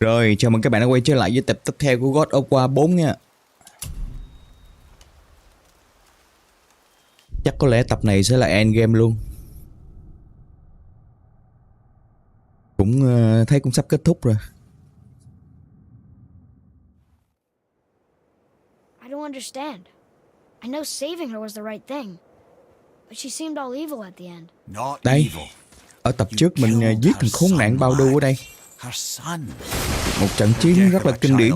Rồi, chào mừng các bạn đã quay trở lại với tập tiếp theo của God of War 4 nha. Chắc có lẽ tập này sẽ là endgame luôn. Cũng thấy cũng sắp kết thúc rồi. I don't understand. I know saving her was the right thing, but she seemed all evil at the end. Đây, ở tập trước mình giết thằng khốn nạn bao đu ở đây. Một trận chiến rất là kinh điển.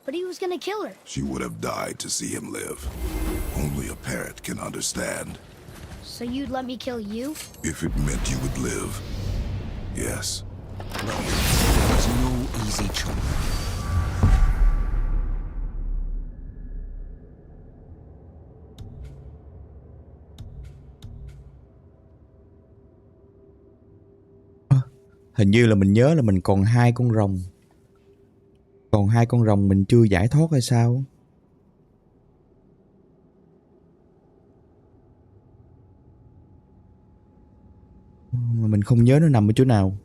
But he was gonna kill her. She would have died to see him live. Only a parent can understand. So you'd let me kill you? If it meant you would live, yes. There's no easy choice. Hình như là mình nhớ là mình còn hai con rồng. Còn hai con rồng mình chưa giải thoát hay sao? Mà mình không nhớ nó nằm ở chỗ nào.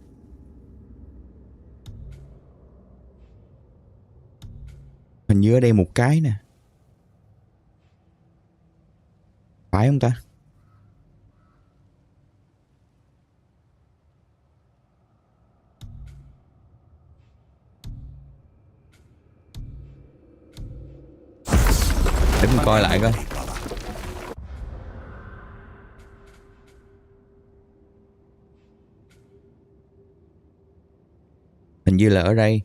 Hình như ở đây một cái nè. Phải không ta? Để mình coi lại coi. Hình như là ở đây.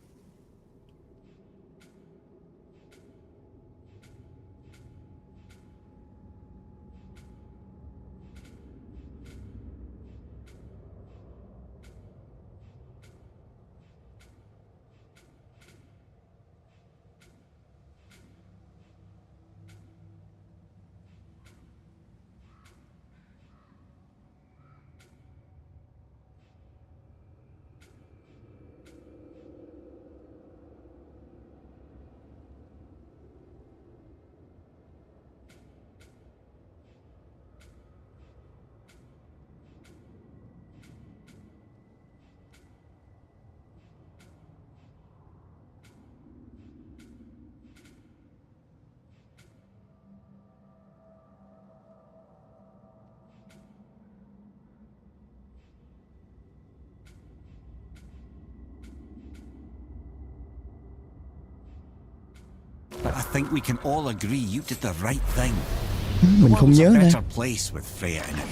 But I think we can all agree you did the right thing. Mình không nhớ nữa. Better place with Freya in it.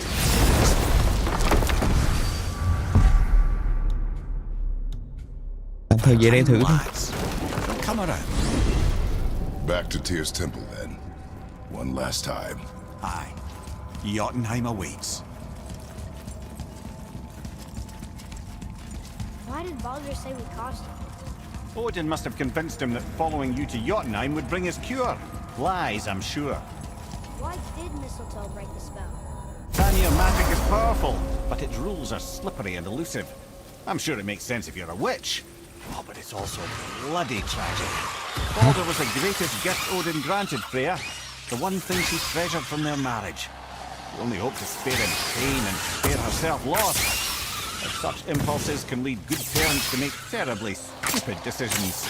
Tạm thời về đây thử thôi. Come around. Back to Tyr's temple then. One last time. Aye. Jotunheim awaits. Why did Baldur say we cost him? Odin must have convinced him that following you to Jotunheim would bring his cure. Lies, I'm sure. Why did mistletoe break the spell? Vanir magic is powerful, but its rules are slippery and elusive. I'm sure it makes sense if you're a witch. Oh, but it's also bloody tragic. Baldur was the greatest gift Odin granted Freya, the one thing she treasured from their marriage. We only hope to spare him pain and spare herself loss. But such impulses can lead good parents to make terribly stupid decisions.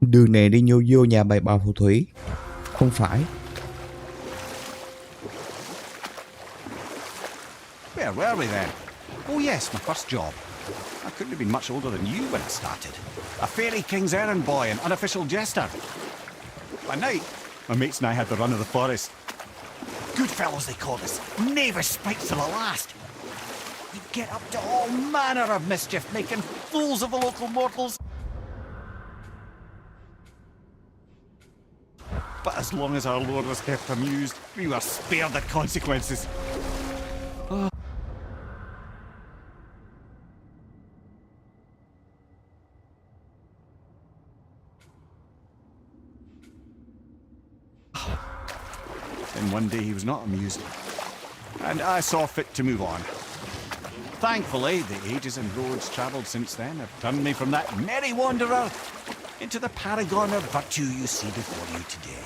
Đường này đi vô nhà bà phù thủy. Không phải. Where were we then? Oh yes, my first job. I couldn't have been much older than you when I started. A fairy king's errand boy and unofficial jester. By night, my mates and I had the run of the forest. Good fellows they called us, knavish spikes to the last. We'd get up to all manner of mischief, making fools of the local mortals. But as long as our lord was kept amused, we were spared the consequences. Then one day he was not amused, and I saw fit to move on. Thankfully, the ages and roads travelled since then have turned me from that merry wanderer into the paragon of virtue you see before you today.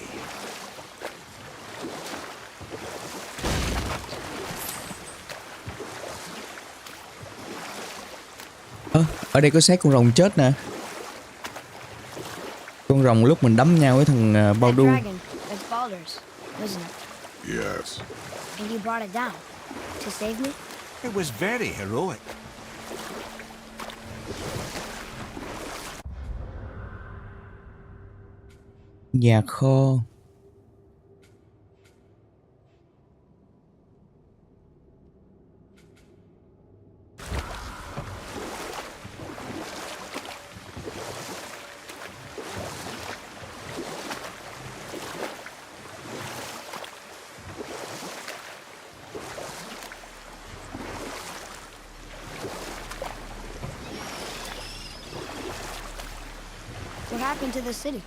Ở đây có xác con rồng chết nè. Con rồng lúc mình đấm nhau với thằng bao That đu. dragon, that's Baldur's, wasn't it? Yes. And you brought it down to save me? It was very heroic. Nhà kho. What happened to the city?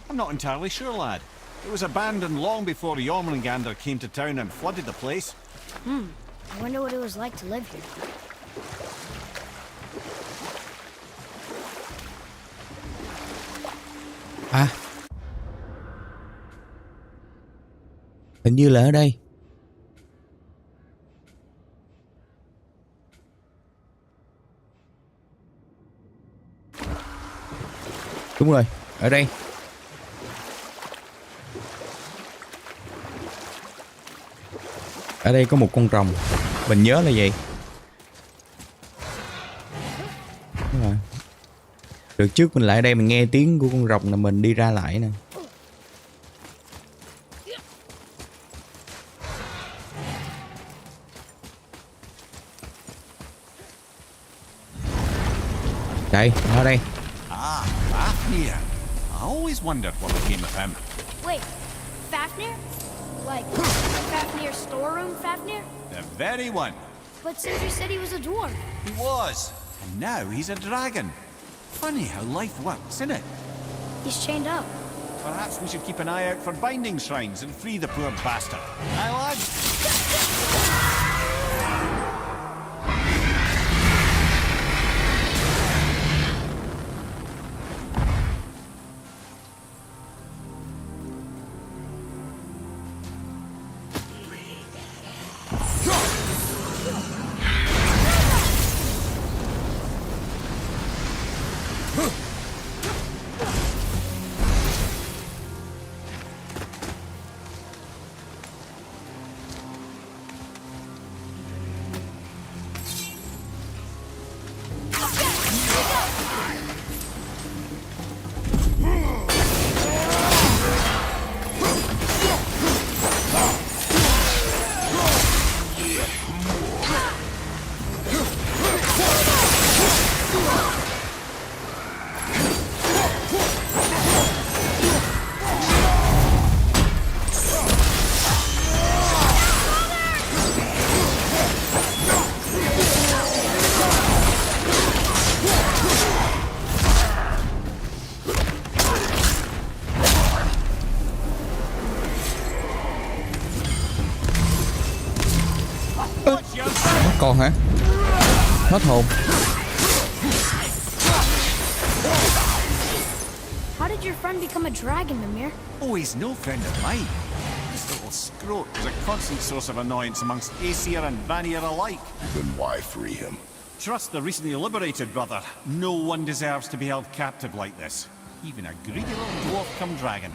I'm not entirely sure, lad. It was abandoned long before Jormungandr came to town and flooded the place. I wonder what it was like to live here. À, hình như là ở đây. Đúng rồi, ở đây. Ở đây có một con rồng. Mình nhớ là vậy. Đúng rồi. Được trước mình lại ở đây mình nghe tiếng của con rồng là mình đi ra lại nè. Đây, ở đây. Ah, Fafnir. I always wondered what became of him. Wait, Fafnir? Like Fafnir's storeroom Fafnir? The very one. But Sindri said he was a dwarf. He was. And now he's a dragon. Funny how life works, isn't it? He's chained up. Perhaps we should keep an eye out for binding shrines and free the poor bastard. Aye, lads? Còn hả? Hết hồn. How did your friend become a dragon, Mimir? Oh, he's no friend of mine. This little scrote was a constant source of annoyance amongst Aesir and Vanir alike. Then why free him? Trust the recently liberated, brother. No one deserves to be held captive like this. Even a greedy little dwarf come dragon.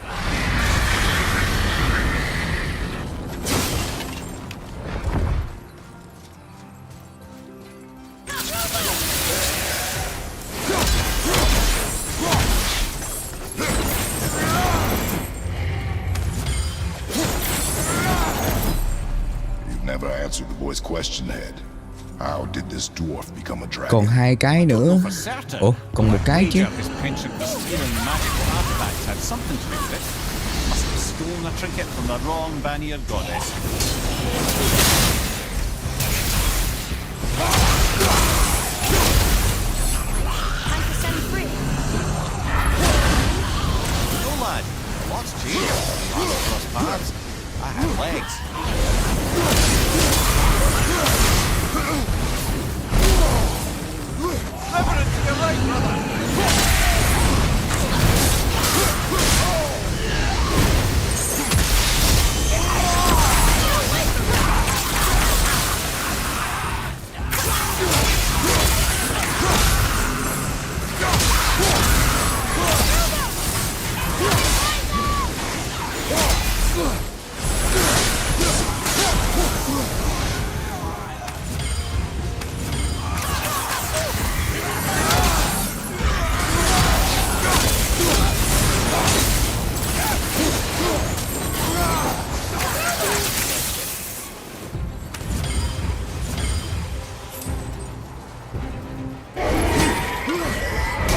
Never answered the boy's question, Head. How did this dwarf become a dragon? Còn hai cái nữa. Ủa, còn một cái chứ. His penchant for stealing magical artifacts had something to do with it. Must have stolen a trinket from the wrong Vanir goddess. Time to set him free. No, lad. Lots changed. Last cross paths. I and legs. Reverend to your right, brother.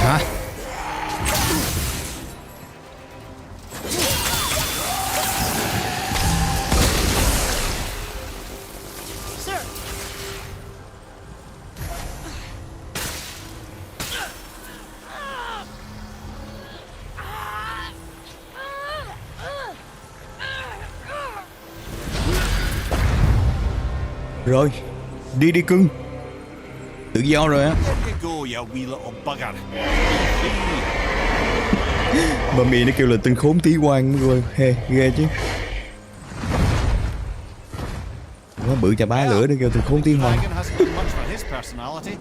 Hả? Sir. Rồi, đi đi cưng. Tự do rồi á. There you go, you wee little bugger. Bà mì nó kêu là tên khốn tí quan rồi. Hê, ghê chứ. Quá bự chà bá lửa nó kêu tên khốn tí hoang. Dragon hasn't done much for his personality.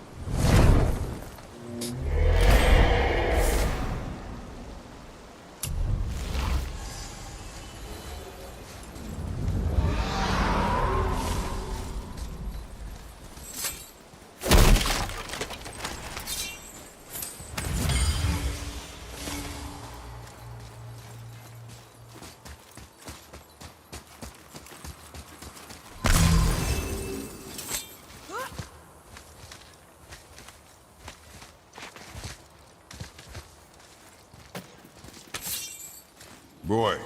Boy,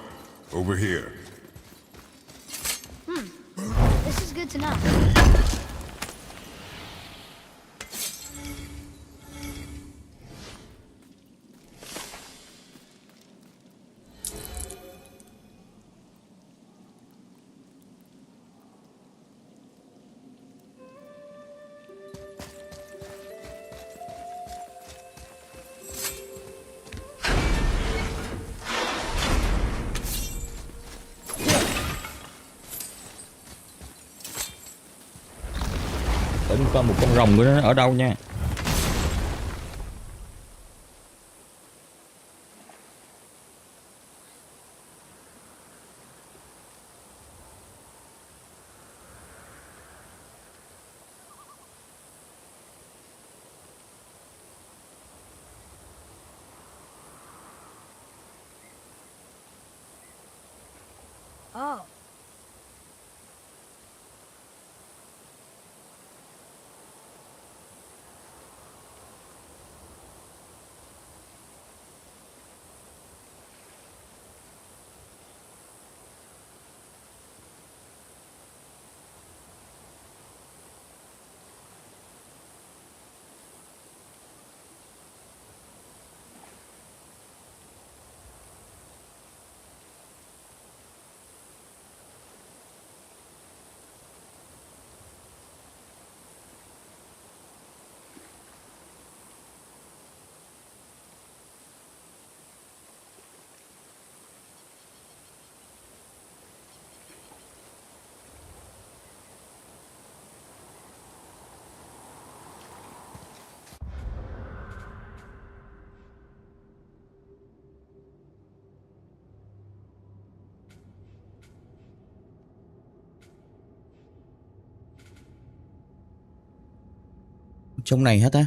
over here. This is good to know. Để mình coi một con rồng của nó ở đâu nha. Oh. Trong này hết á.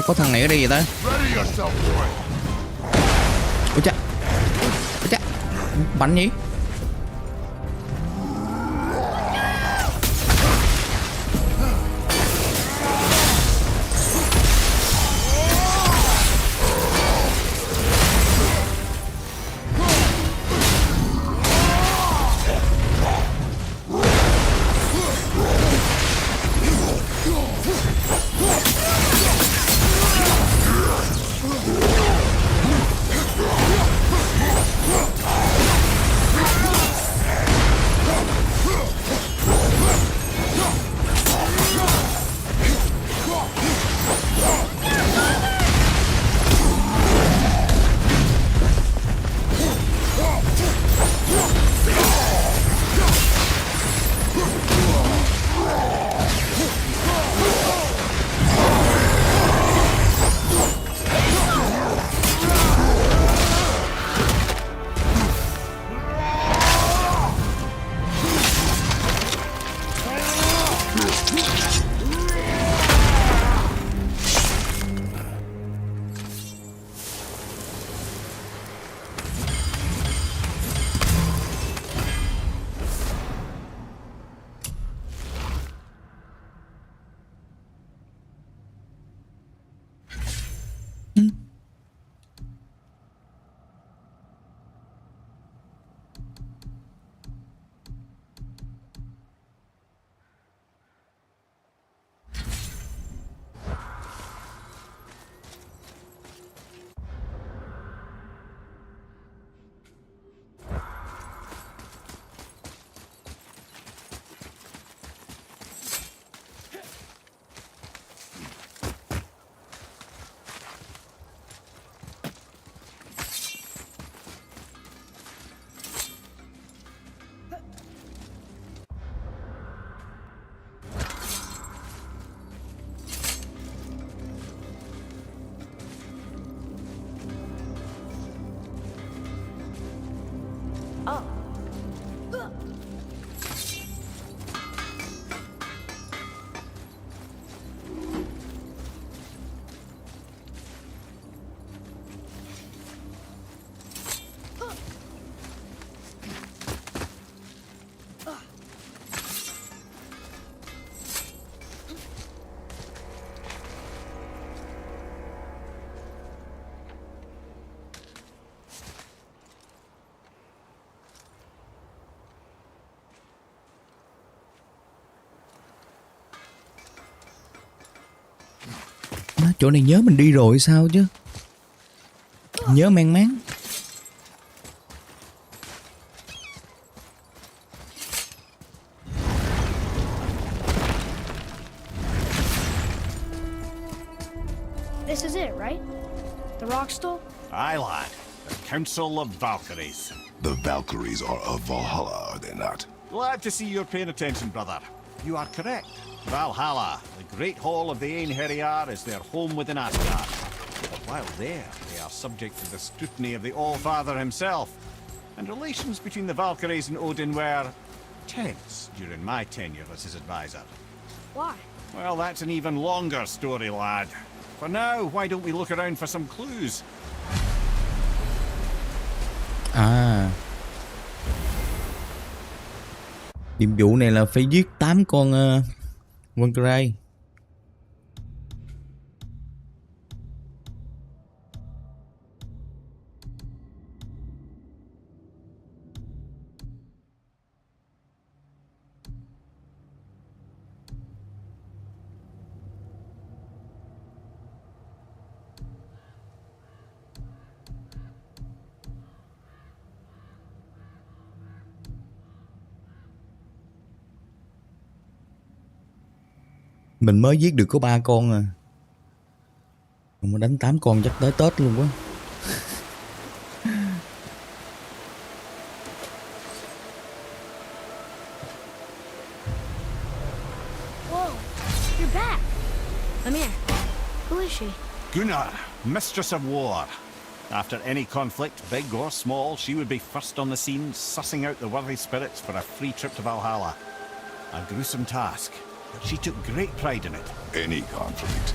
Sao có thằng này ở đây vậy ta? Ready yourself for it. Ôi cha. Ôi cha. Bắn nhỉ? Chỗ này nhớ mình đi rồi sao chứ? Nhớ mang máng. This is it, right? The rock stool? Aye, lad. The Council of Valkyries. The Valkyries are of Valhalla, are they not? Glad to see you're paying attention, brother. You are correct. Valhalla, the great hall of the Einherjar, is their home within Asgard. But while there, they are subject to the scrutiny of the All-Father himself. And relations between the Valkyries and Odin were tense during my tenure as his advisor. Why? Well, that's an even longer story, lad. For now, why don't we look around for some clues? À, nhiệm vụ này là phải giết 8 con Valkyrie. Mình mới giết được có 3 con à. Mà đánh 8 con chắc tới Tết luôn quá. Whoa, you're back. I'm here. Who is she? Gunnar, Mistress of War. After any conflict, big or small, she would be first on the scene, sussing out the worthy spirits for a free trip to Valhalla. A gruesome task, but she took great pride in it. Any conflict.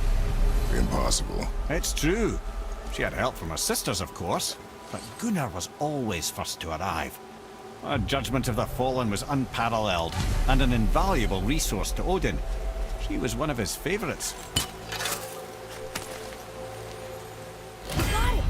Impossible. It's true. She had help from her sisters, of course, but Gunnar was always first to arrive. Her judgment of the fallen was unparalleled, and an invaluable resource to Odin. She was one of his favorites. Got it!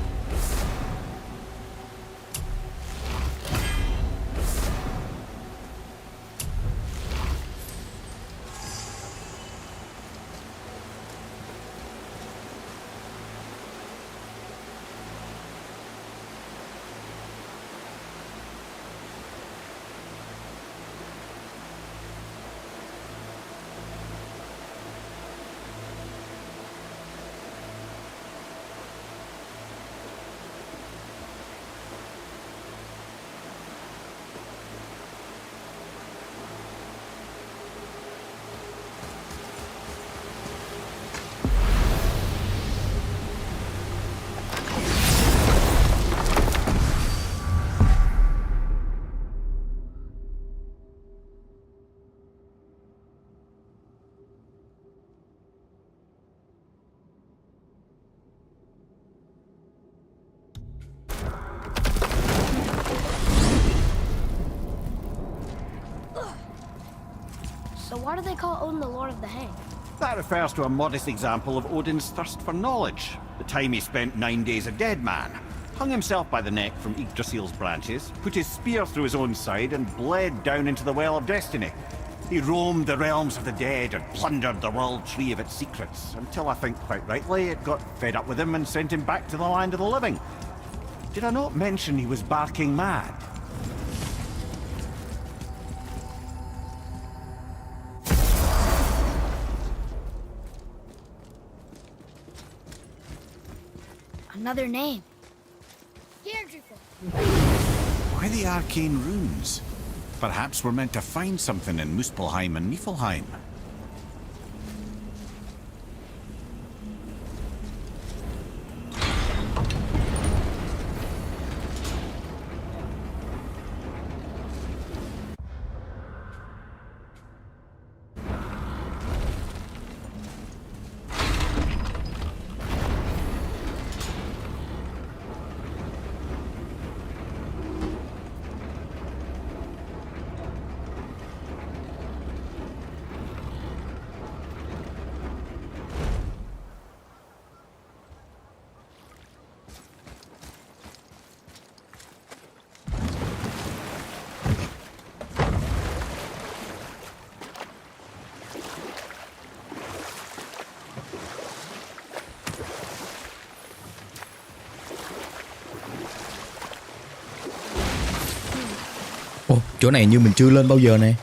So why do they call Odin the Lord of the Hang? That refers to a modest example of Odin's thirst for knowledge. The time he spent 9 days a dead man. Hung himself by the neck from Yggdrasil's branches, put his spear through his own side, and bled down into the Well of Destiny. He roamed the realms of the dead and plundered the world tree of its secrets, until I think, quite rightly, it got fed up with him and sent him back to the land of the living. Did I not mention he was barking mad? Another name. Why the arcane runes? Perhaps we're meant to find something in Muspelheim and Niflheim. Ồ, chỗ này như mình chưa lên bao giờ nè.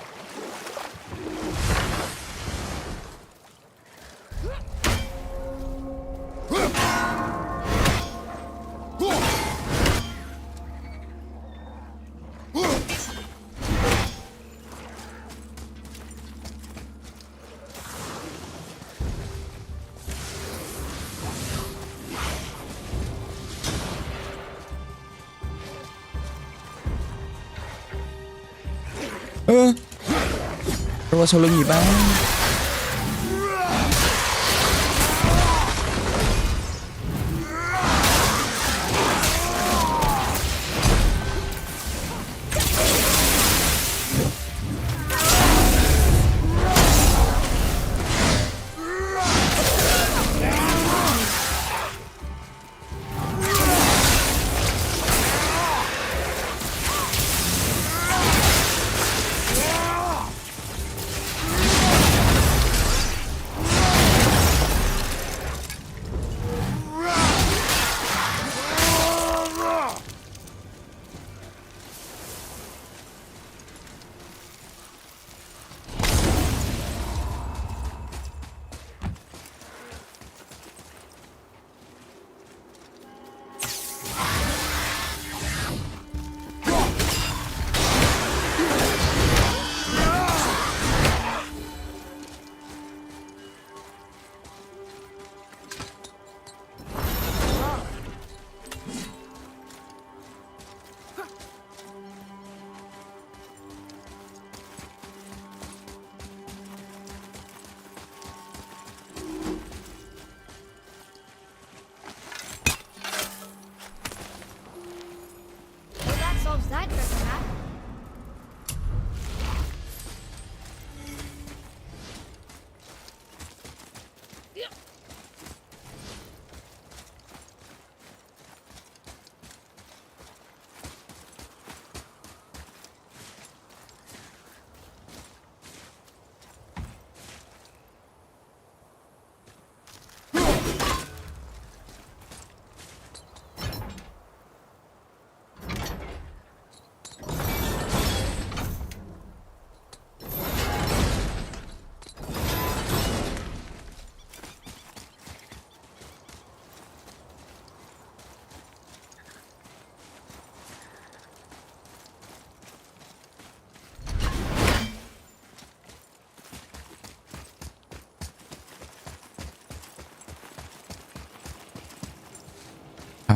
Rồi qua sau lưng gì ba?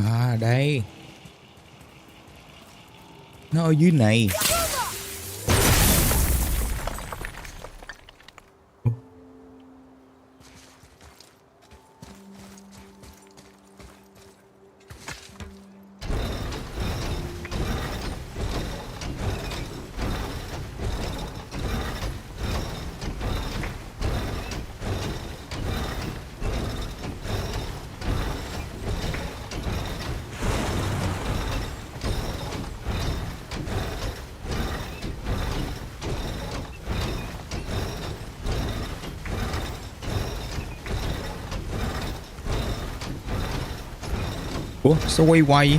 À đây. Nó ở dưới này. Ủa sao quay hoài vậy?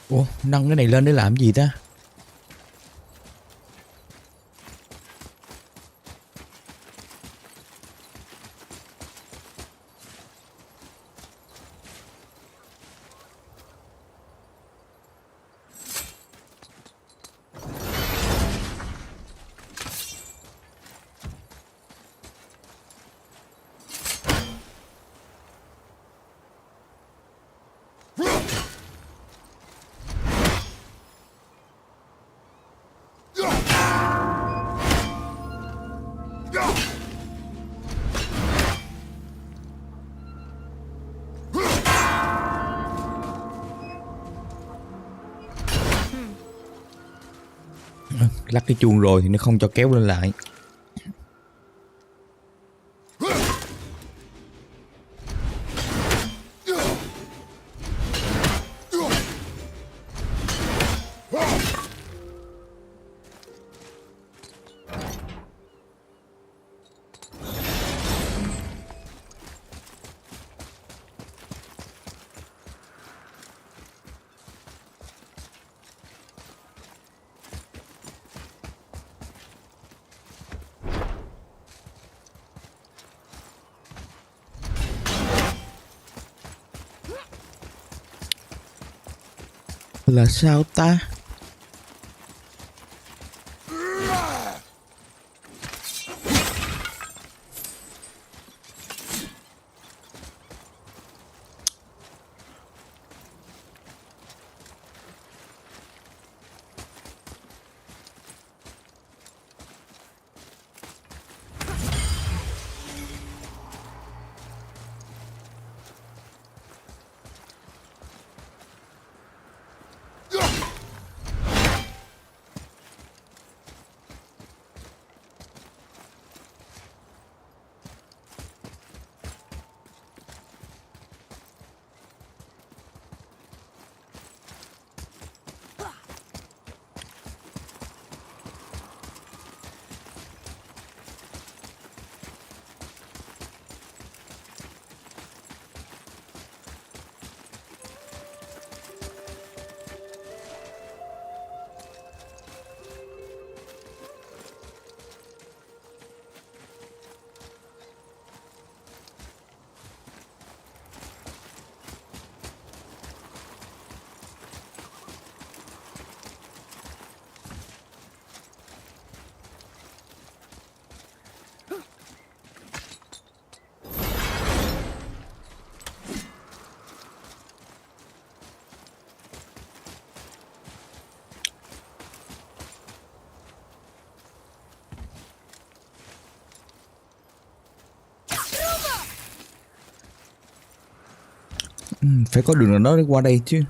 Ủa, nâng cái này lên để làm gì ta? Lắc cái chuông rồi thì nó không cho kéo lên lại. Là sao ta? Phải có đường nào đó để qua đây chứ.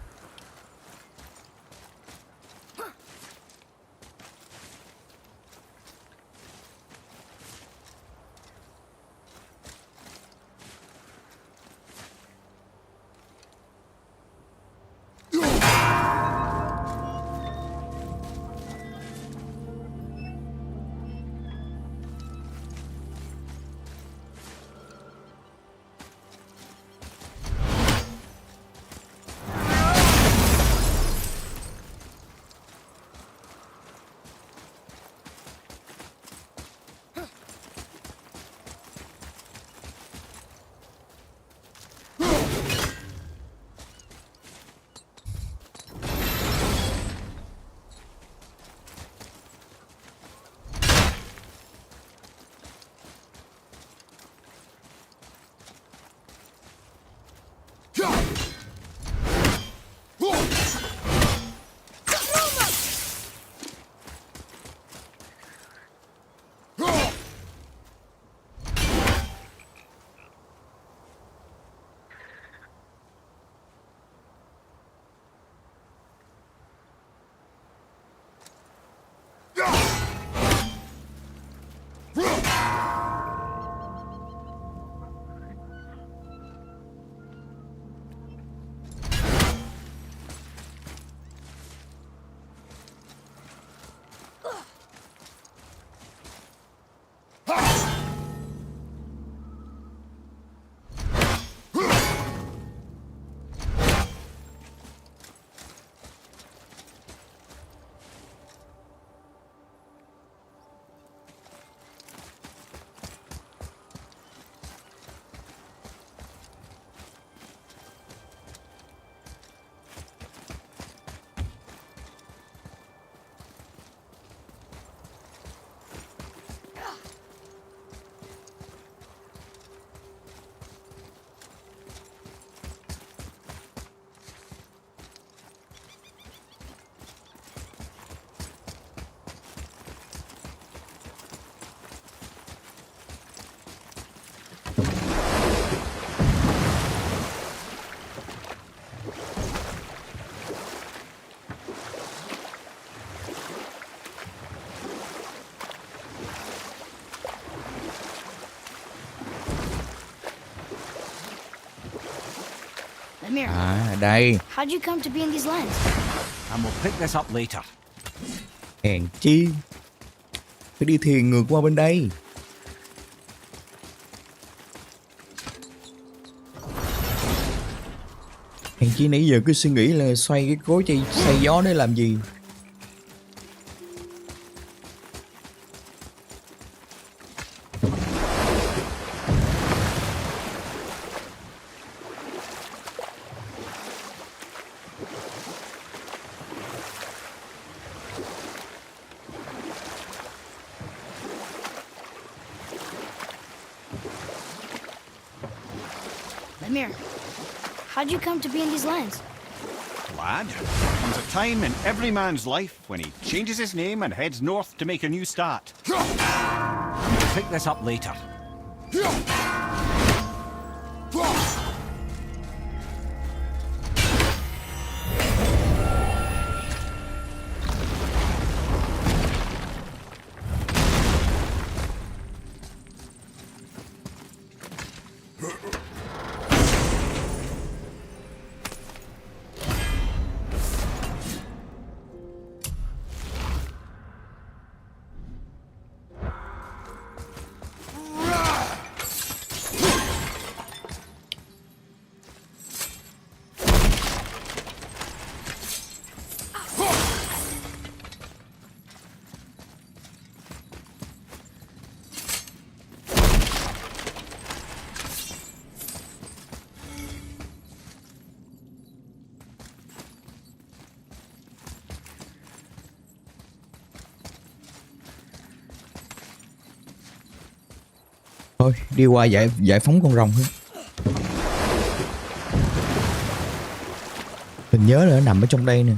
À, đây. How'd you come to be in these lands? And we'll pick this up later. Hèn chi. Phải đi thuyền ngược qua bên đây. Hèn chi nãy giờ cứ suy nghĩ là xoay cái cối xoay gió để làm gì. Come here. How'd you come to be in these lands? Lad, there comes a time in every man's life when he changes his name and heads north to make a new start. We'll pick this up later. Thôi đi qua giải phóng con rồng thôi. Mình nhớ là nó nằm ở trong đây nè.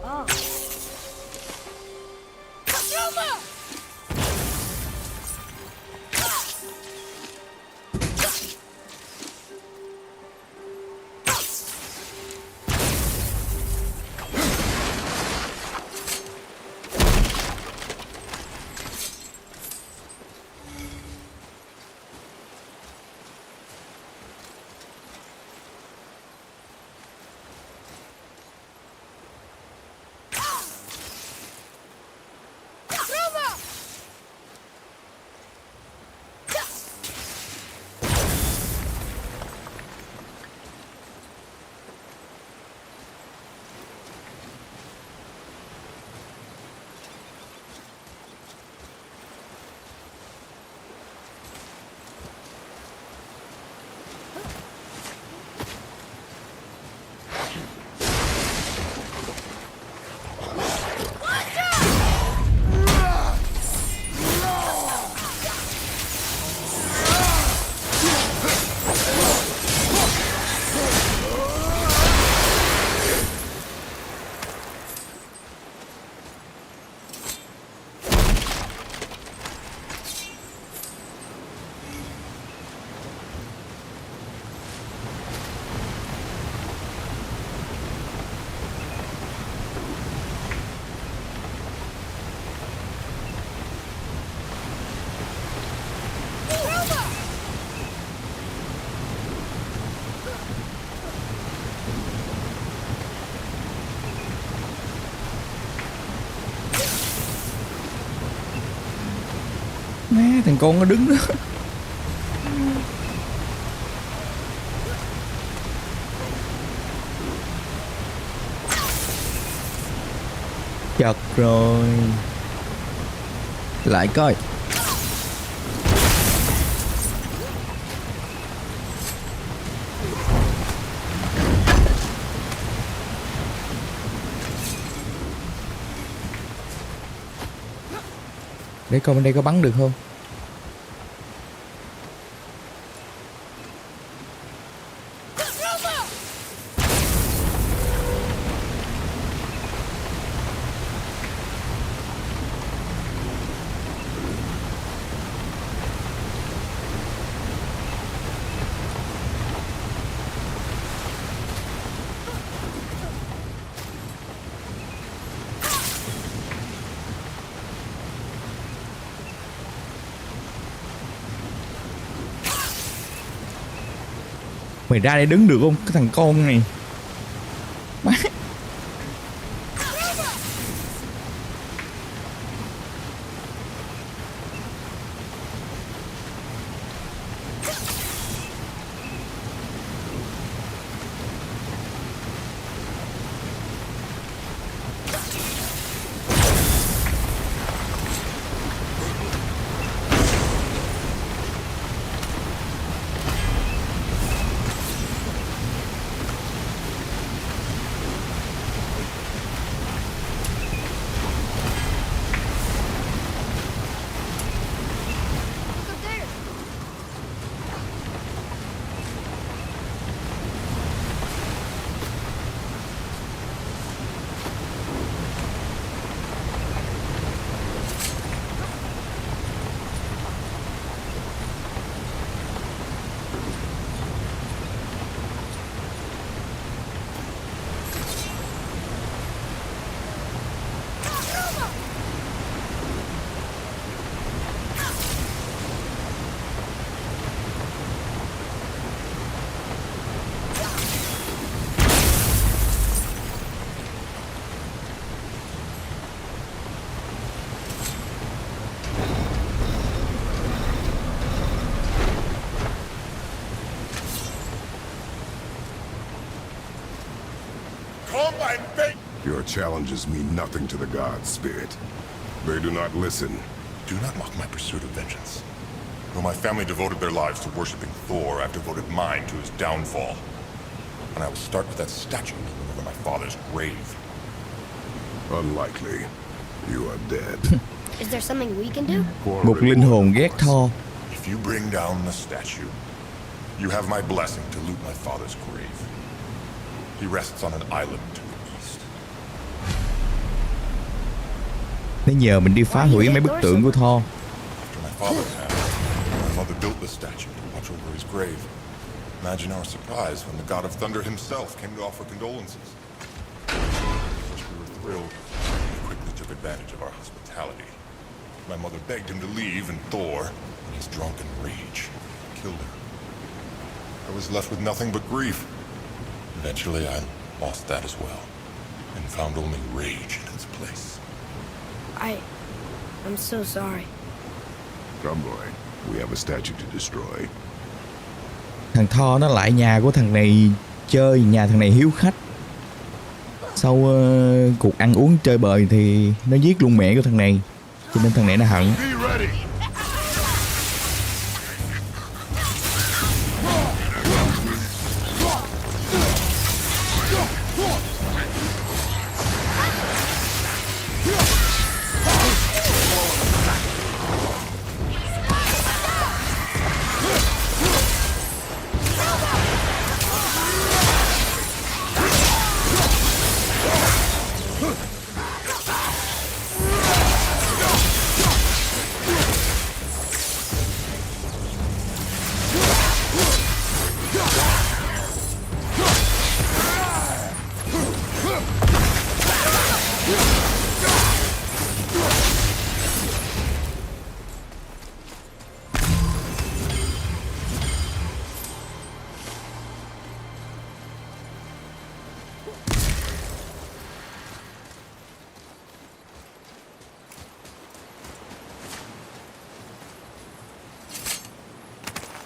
Oh. Má, thằng con nó đứng đó. Chật rồi. Lại coi. Để coi bên đây có bắn được không. Mày ra đây đứng được không? Cái thằng con này. Má. Your challenges mean nothing to the gods, Spirit. They do not listen. Do not mock my pursuit of vengeance. Though my family devoted their lives to worshipping Thor, I've devoted mine to his downfall. And I will start with that statue over my father's grave. Unlikely. You are dead. Is there something we can do? Một linh hồn ghét Thor. If you bring down the statue, you have my blessing to loot my father's grave. He rests on an island to the east. Nếu nhờ mình đi phá hủy mấy bức tượng của Thor. After my father passed, my mother built the statue to watch over his grave. Imagine our surprise when the god of thunder himself came to offer condolences. We were thrilled. He quickly took advantage of our hospitality. My mother begged him to leave, and Thor, in his drunken rage, killed her. I was left with nothing but grief. Eventually, I lost that as well, and found only rage in its place. I'm so sorry. Come, boy. We have a statue to destroy. Thằng Thor nó lại nhà của thằng này chơi, nhà thằng này hiếu khách. Sau cuộc ăn uống chơi bời thì nó giết luôn mẹ của thằng này, cho nên thằng này nó hận. Be ready.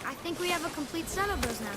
I think we have a complete set of those now.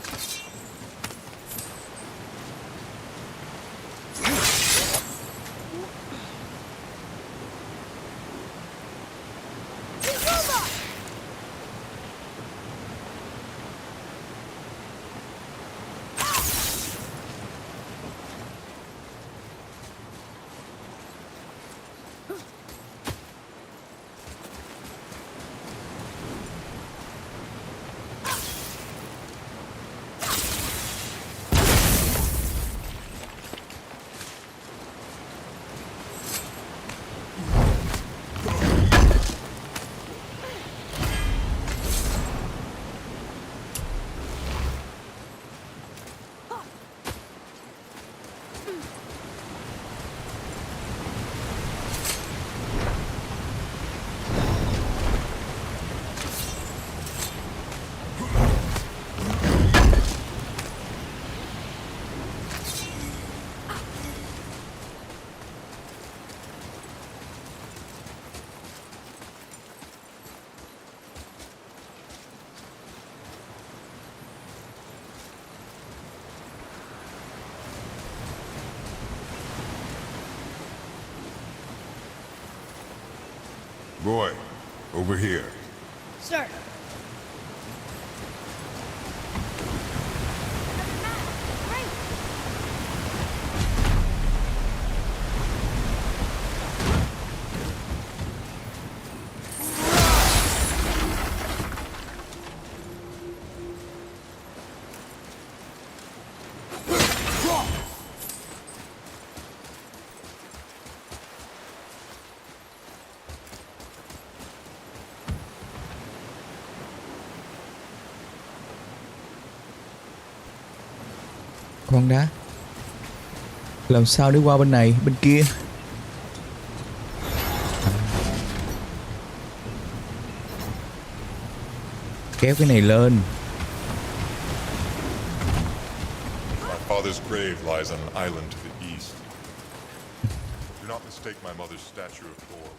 Boy, over here. Sir. Khoan đã. Làm sao để qua bên này, bên kia? Kéo cái này lên. My father's grave lies on an island to the east. Do not mistake my mother's statue of Thor.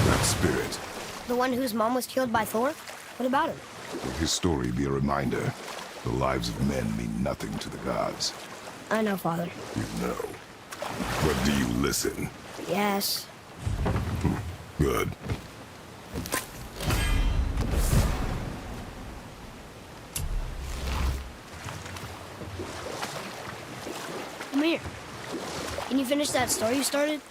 That spirit, The one whose mom was killed by Thor? What about him? will his story be a reminder? The lives of men mean nothing to the gods. I know, Father. You know. But do you listen? Yes. Good. Come here. Can you finish that story you started?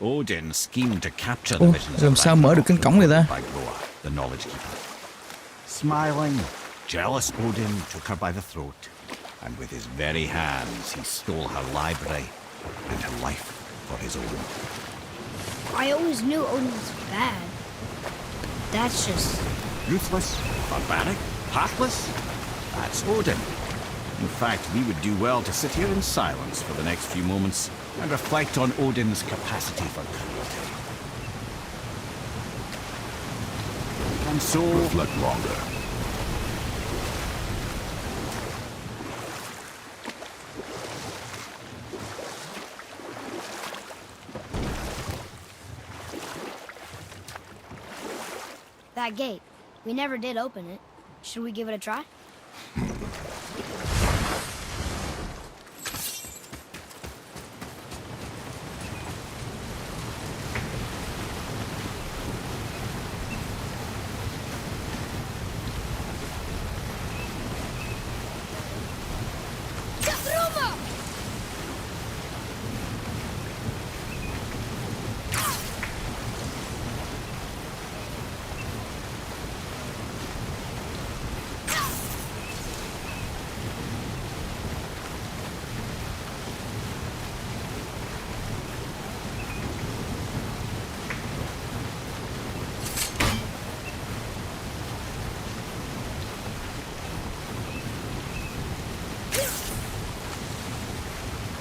Odin schemed to capture the Ủa, visions làm of sao mở được cánh cổng này ta? by Groa, the knowledge keeper. Smiling, jealous Odin took her by the throat, and with his very hands he stole her library and her life for his own. I always knew Odin was bad. That's just... Ruthless, barbaric, heartless? That's Odin. In fact, we would do well to sit here in silence for the next few moments and reflect on Odin's capacity for cruelty. And so... Reflect longer. That gate. We never did open it. Should we give it a try?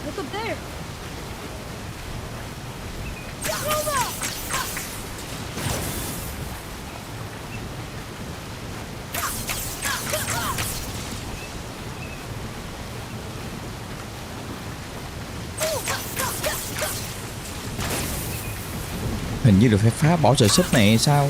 Look up there. Hình như là phải phá bỏ sợi xích này hay sao?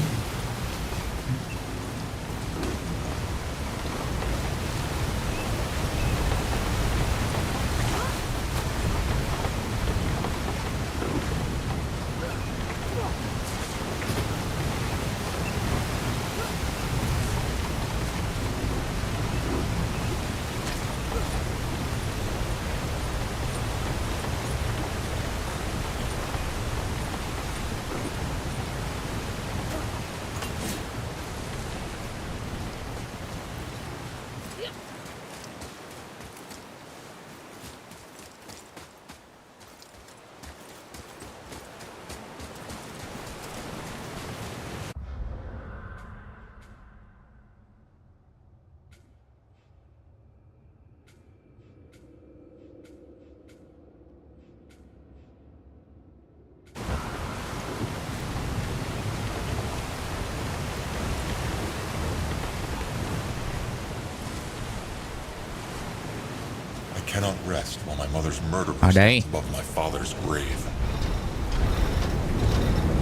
I cannot rest while my mother's murderer Ở đây. stands above my father's grave.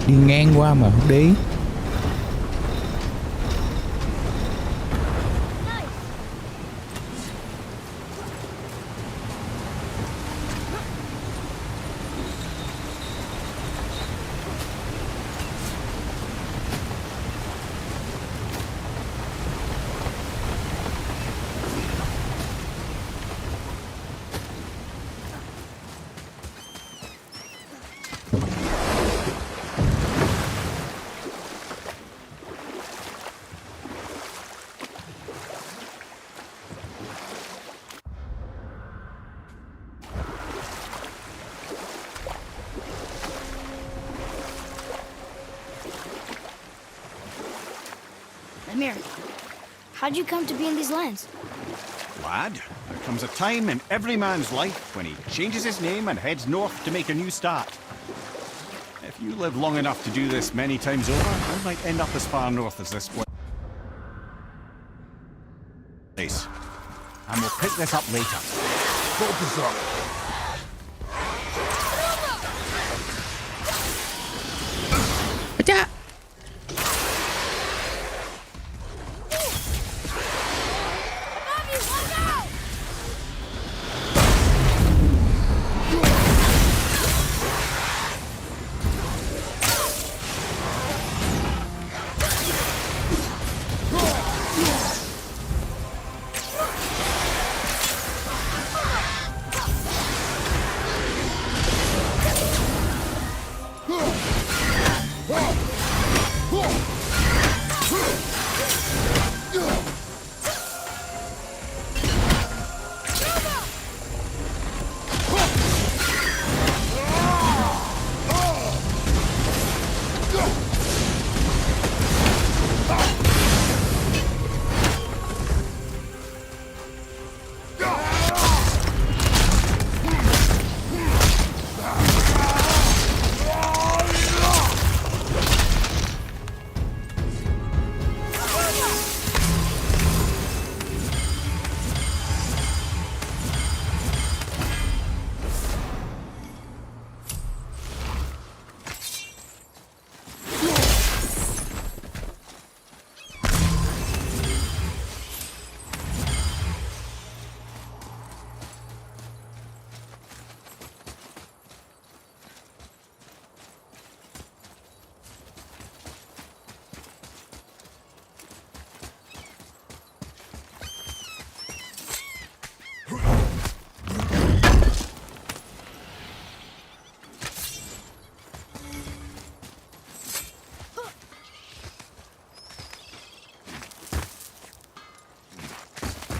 Đi ngang qua mà không đi. Amir, how'd you come to be in these lands? Lad, there comes a time in every man's life when he changes his name and heads north to make a new start. If you live long enough to do this many times over, you might end up as far north as this one. bodies. And we'll pick this up later. Focus up. Chà.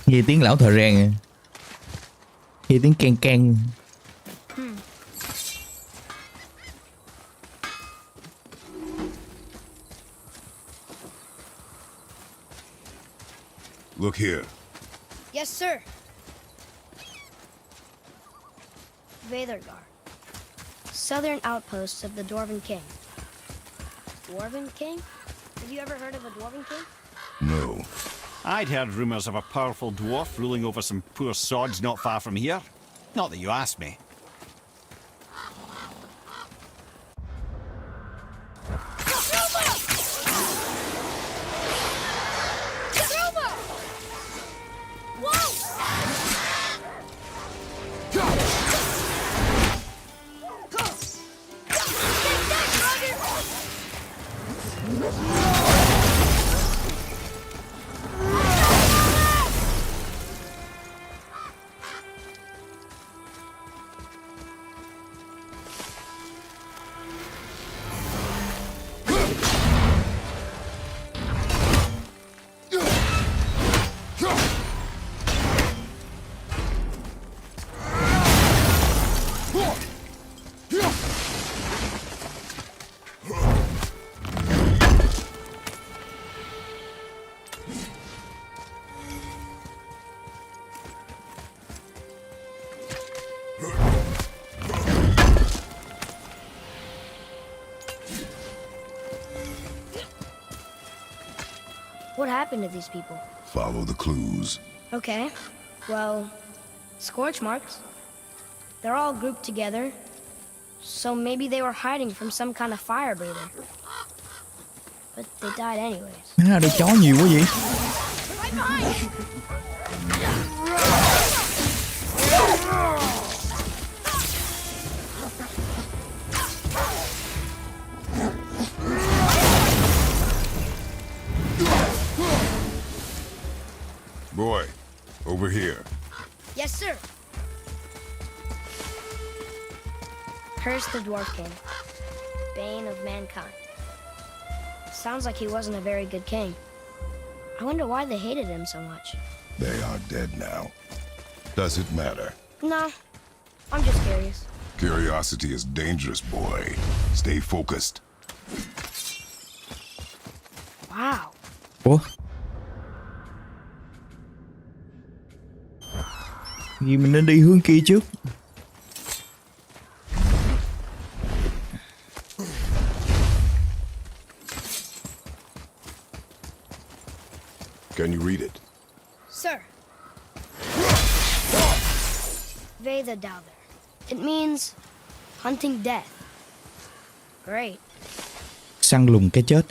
Nghe tiếng lão thợ rèn à. Nghe tiếng keng keng. Look here. Yes, sir. Veðurgar, southern outposts of the Dwarven King. Dwarven King? Have you ever heard of a Dwarven King? No. I'd heard rumours of a powerful dwarf ruling over some poor sods not far from here. Not that you asked me. What happened to these people? Follow the clues. Okay. Well, scorch marks. They're all grouped together. So maybe they were hiding from some kind of fire breather. But they died anyways. Má đây chó nhiều quá vậy. Boy, over here. Yes, sir. Curse the Dwarf King, bane of mankind. Sounds like he wasn't a very good king. I wonder why they hated him so much. They are dead now. Does it matter? Nah, I'm just curious. Curiosity is dangerous, boy. Stay focused. Wow. Ủa? Vì mình nên đi hướng kia trước. Can you read it? Sir, Vedadauder. It means hunting death. Great. Săn lùng cái chết.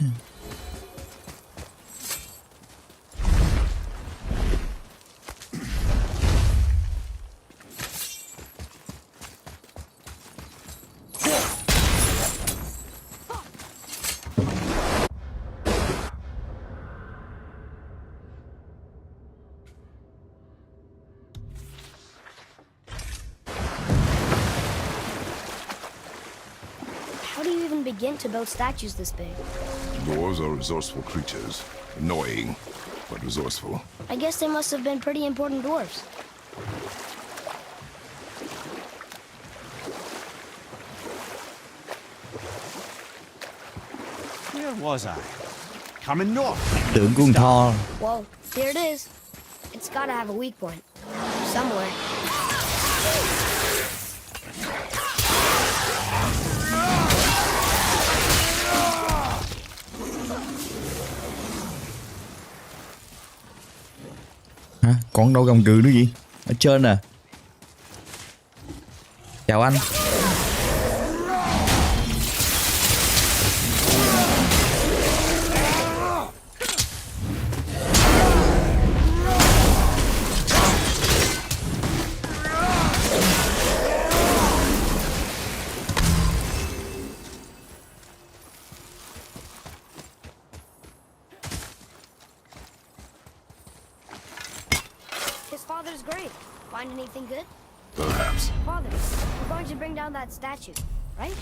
How do you even begin to build statues this big? Dwarves are resourceful creatures. Annoying, but resourceful. I guess they must have been pretty important dwarves. Where was I? Coming north. Tượng của con Thor. Whoa, here it is. It's gotta have a weak point. Somewhere. Hả? Còn đâu gầm gừ nữa gì? Ở trên à? Chào anh. His father's grave. Find anything good? Perhaps. Father, we're going to bring down that statue, right?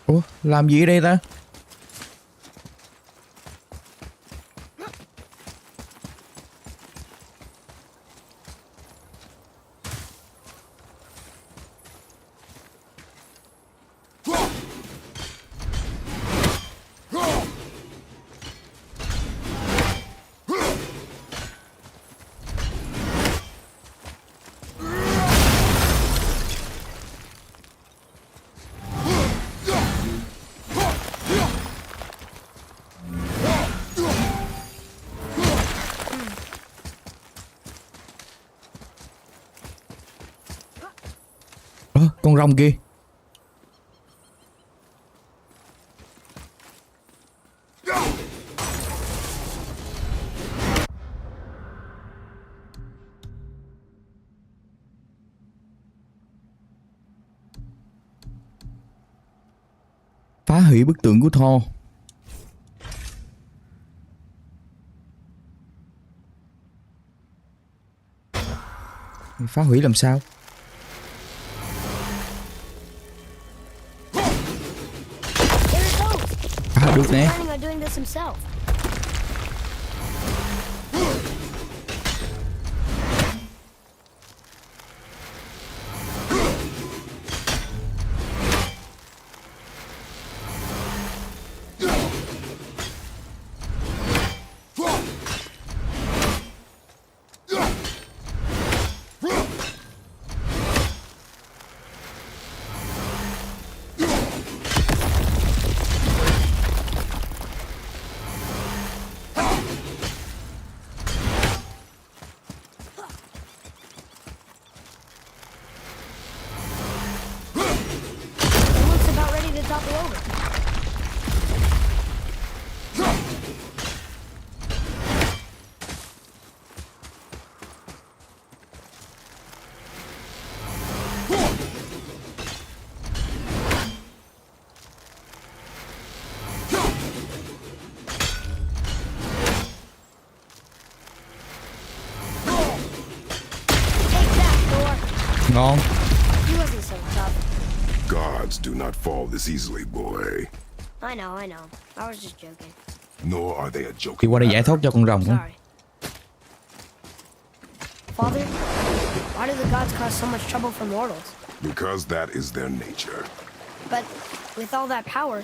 Ủa, làm gì ở đây ta? Con rồng kia. Phá hủy bức tượng của Thor. Phá hủy làm sao? À, được nè. Planning on doing this himself. It looks about ready to topple over. Take that, Thor. Ngon. He wasn't so tough. Gods do not fall this easily, boy. I know. I was just joking. Nor are they a Thì joking qua đây giải matter. thoát cho con rồng. Sorry. Father, why do the gods cause so much trouble for mortals? Because that is their nature. But with all that power,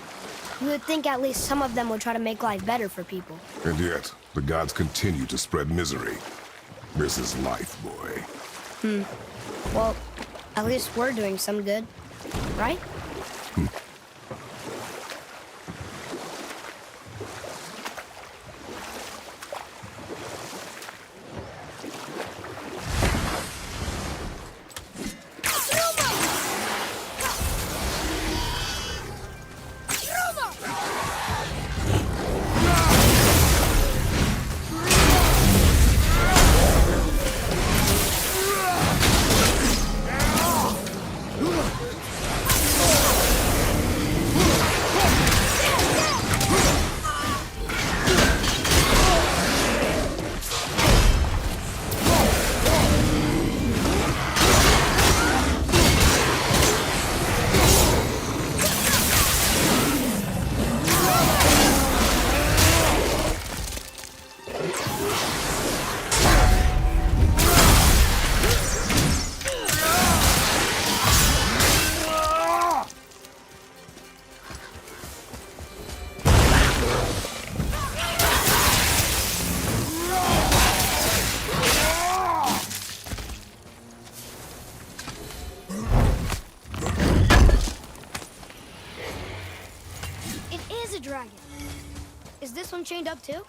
you would think at least some of them would try to make life better for people. And yet, the gods continue to spread misery. This is life, boy. Well, at least we're doing some good, right? Dragon. Is this one chained up too? I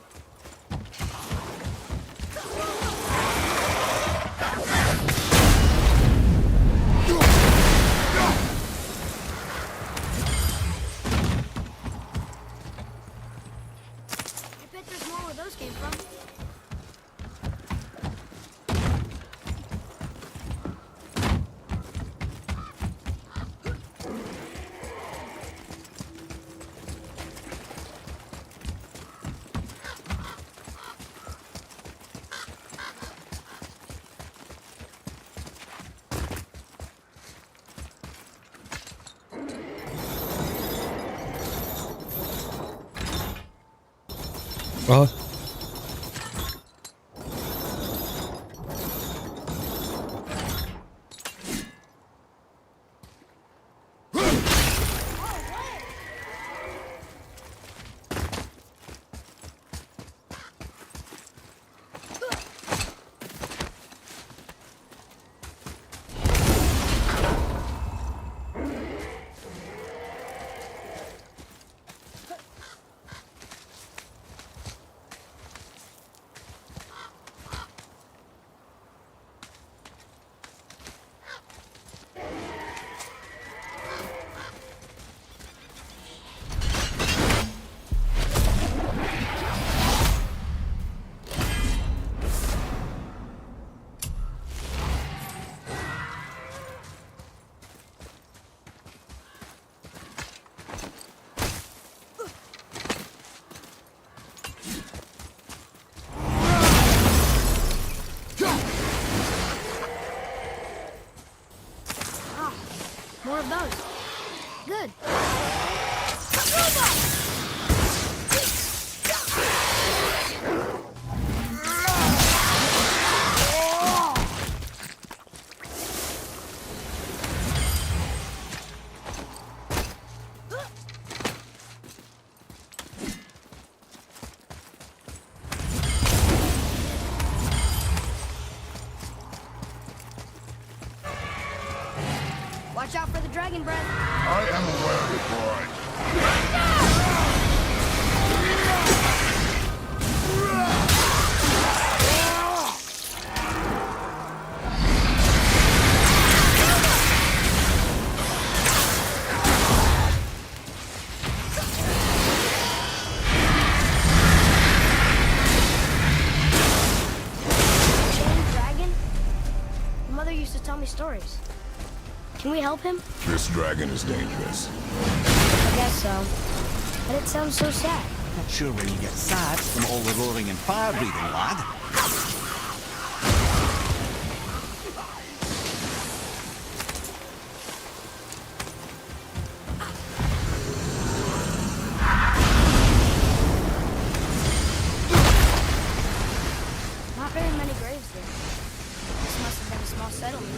bet there's more where those came from. Rồi. More of those. Good. Watch out for the dragon breath. I am aware of it, boy. Chained dragon? My mother used to tell me stories. Can we help him? This dragon is dangerous. I guess so. But it sounds so sad. Not sure when you get sad from all the roaring and fire breathing, lad. Not very many graves there. This must have been a small settlement.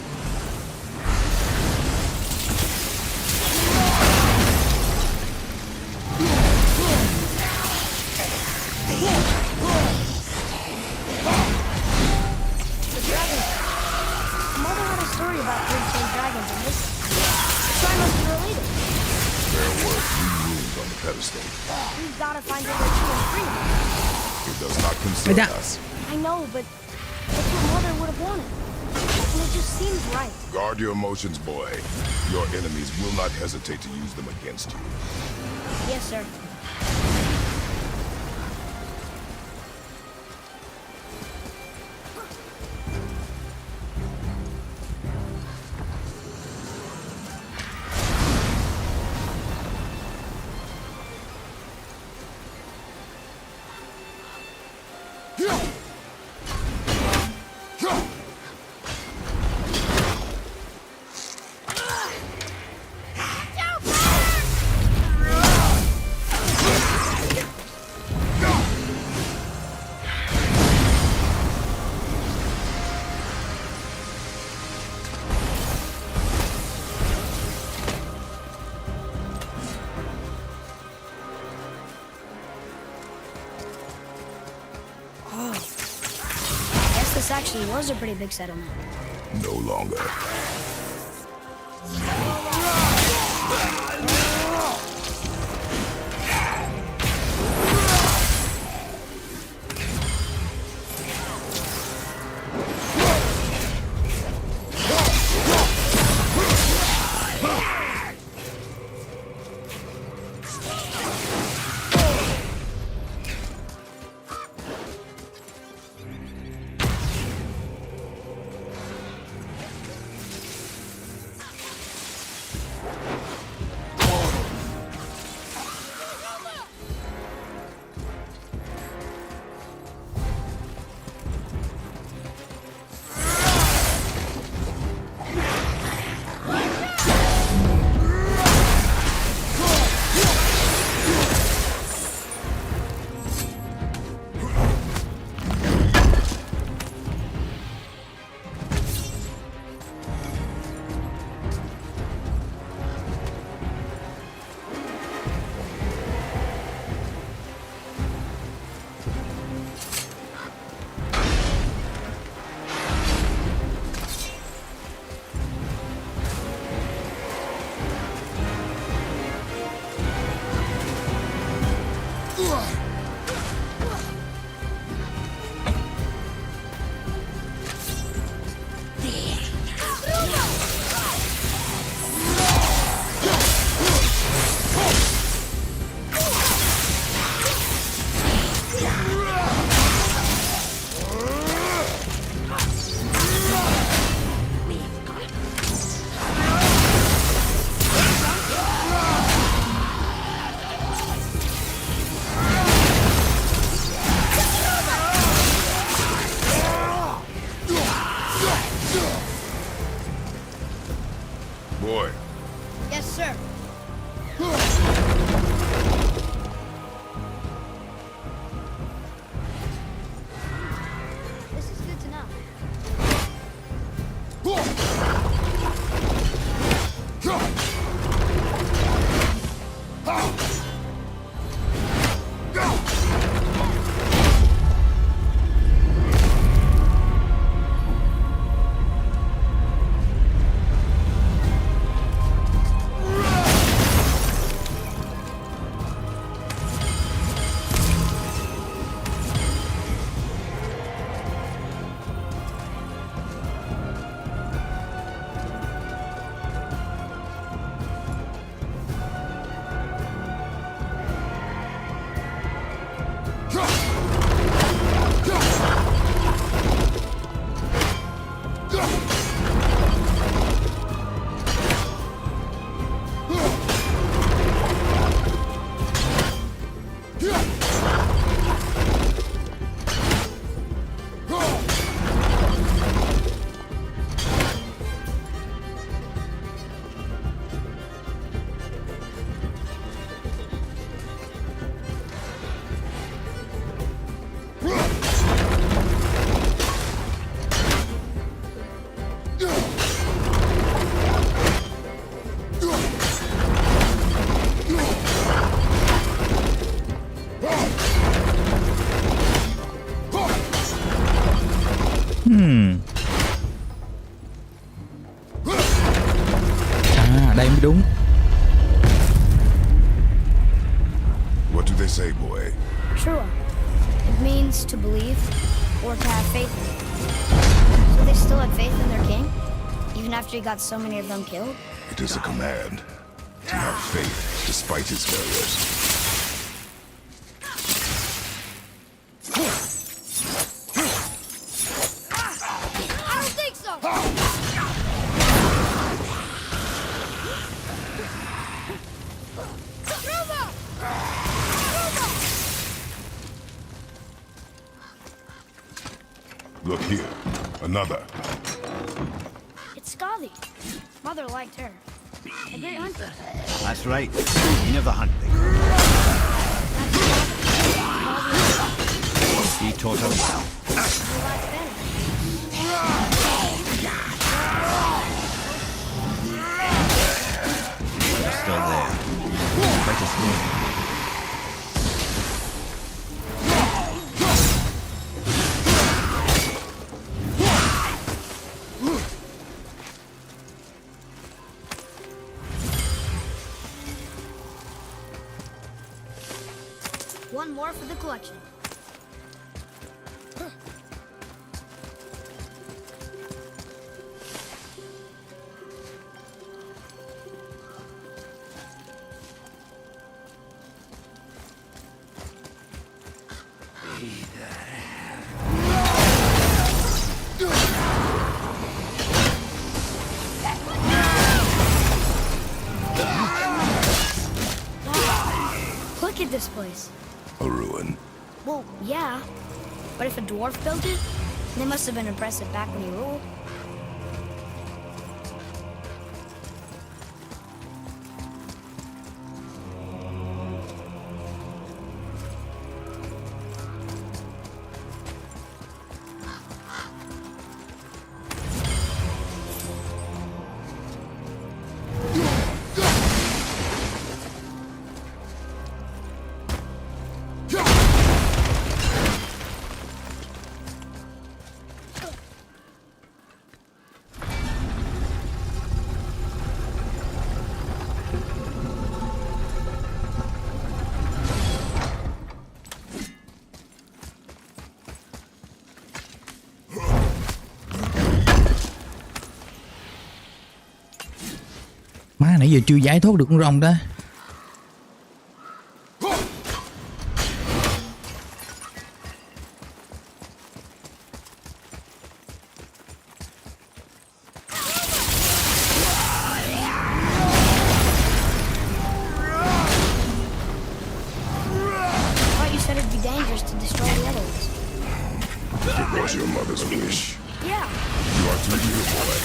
pedestal. We've got to find a way to and free him. It does not concern Ây da. us. I know, but that's what Mother would have wanted. And it just seems right. Guard your emotions, boy. Your enemies will not hesitate to use them against you. Yes, sir. This actually was a pretty big settlement. No longer. Boy. Yes, sir. This is good to know. À đây mới đúng. choice to believe or to have faith in it. So they still had faith in their king, even after he got so many of them killed? It is a command to have faith despite his failures. I don't think so! Look here, another. It's Scotty. Mother liked her. A great hunter. That's right. Queen of the hunting. He taught her well. He liked Benny. They're still there. Quite a story. One more for the collection. Look at this place. A ruin. Well, yeah. But if a dwarf built it, they must have been impressive back when he ruled. Má nãy giờ chưa giải thoát được con rồng đó. Thought you said it'd be dangerous to destroy the other ones. It was your mother's wish. Yeah. You are too new, boy.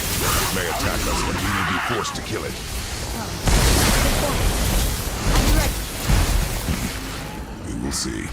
It may attack us and we will be forced to kill it. Good point. I'll be ready. We will see.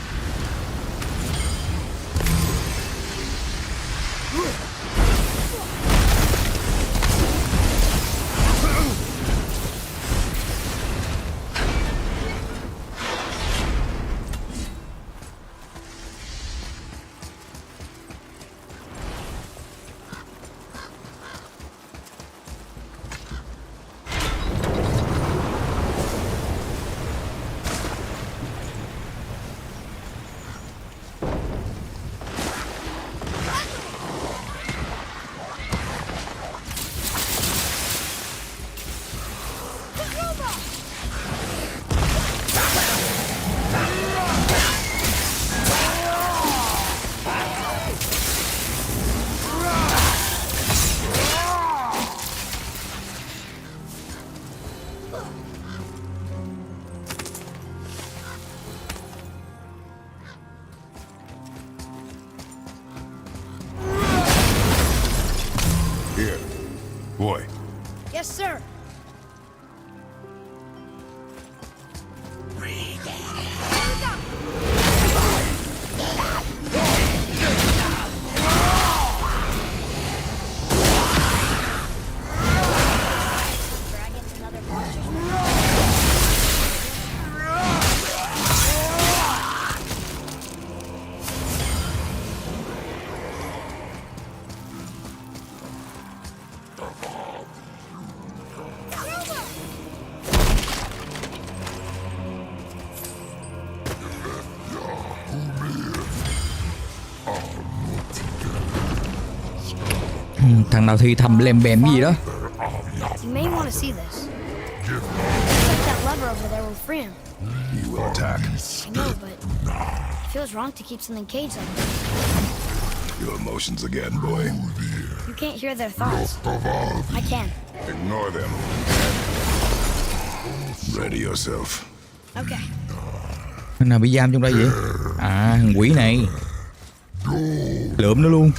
Here. Boy. Yes, sir. Dragons and other monsters. Thằng nào thì thầm lèm bèm cái gì đó. You may want to see this. Looks like that lever over there will free him. He will attack. I know, but it feels wrong to keep something caged like this. Your emotions again, boy. You can't hear their thoughts. I can. Ignore them. Ready yourself. Okay. Thằng nào bị giam trong đây vậy? À, thằng quỷ này. Lượm nó luôn.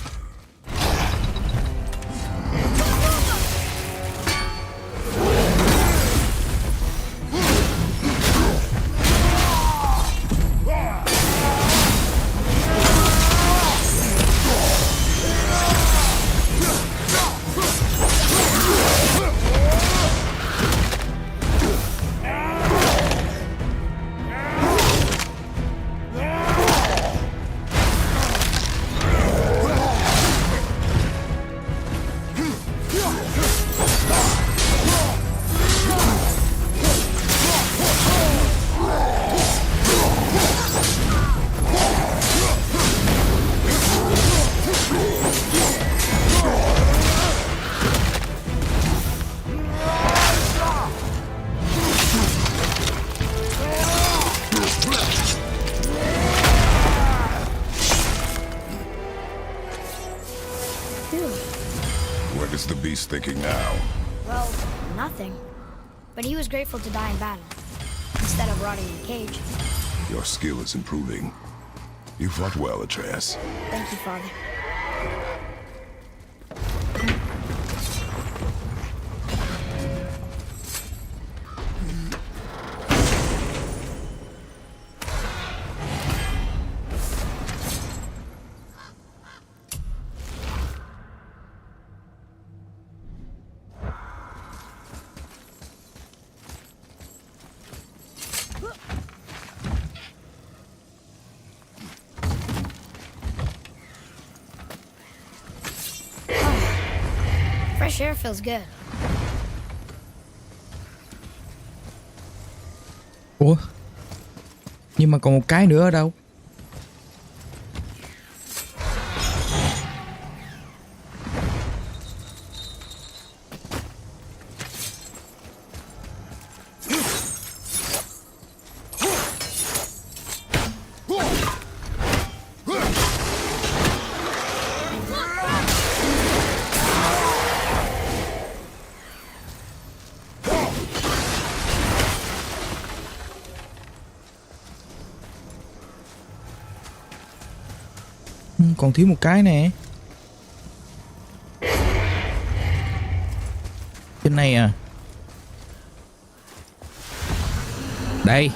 What is the beast thinking now? Well, nothing. But he was grateful to die in battle, instead of rotting in a cage. Your skill is improving. You fought well, Atreus. Thank you, Father. Fresh air feels good. Ủa? Nhưng mà còn một cái nữa ở đâu? Còn thiếu một cái nè. Trên này à. Đây.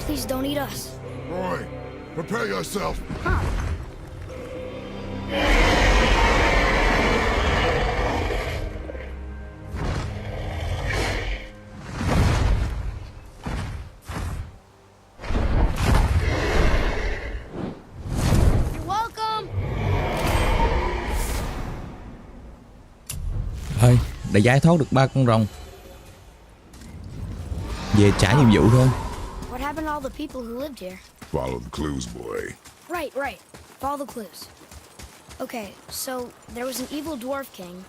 Please don't eat us. Roy, prepare yourself. You're welcome. Thôi, đã giải thoát được 3 con rồng. Về trả nhiệm vụ thôi. What happened to all the people who lived here? Follow the clues, boy. Right. Follow the clues. Okay, so there was an evil dwarf king,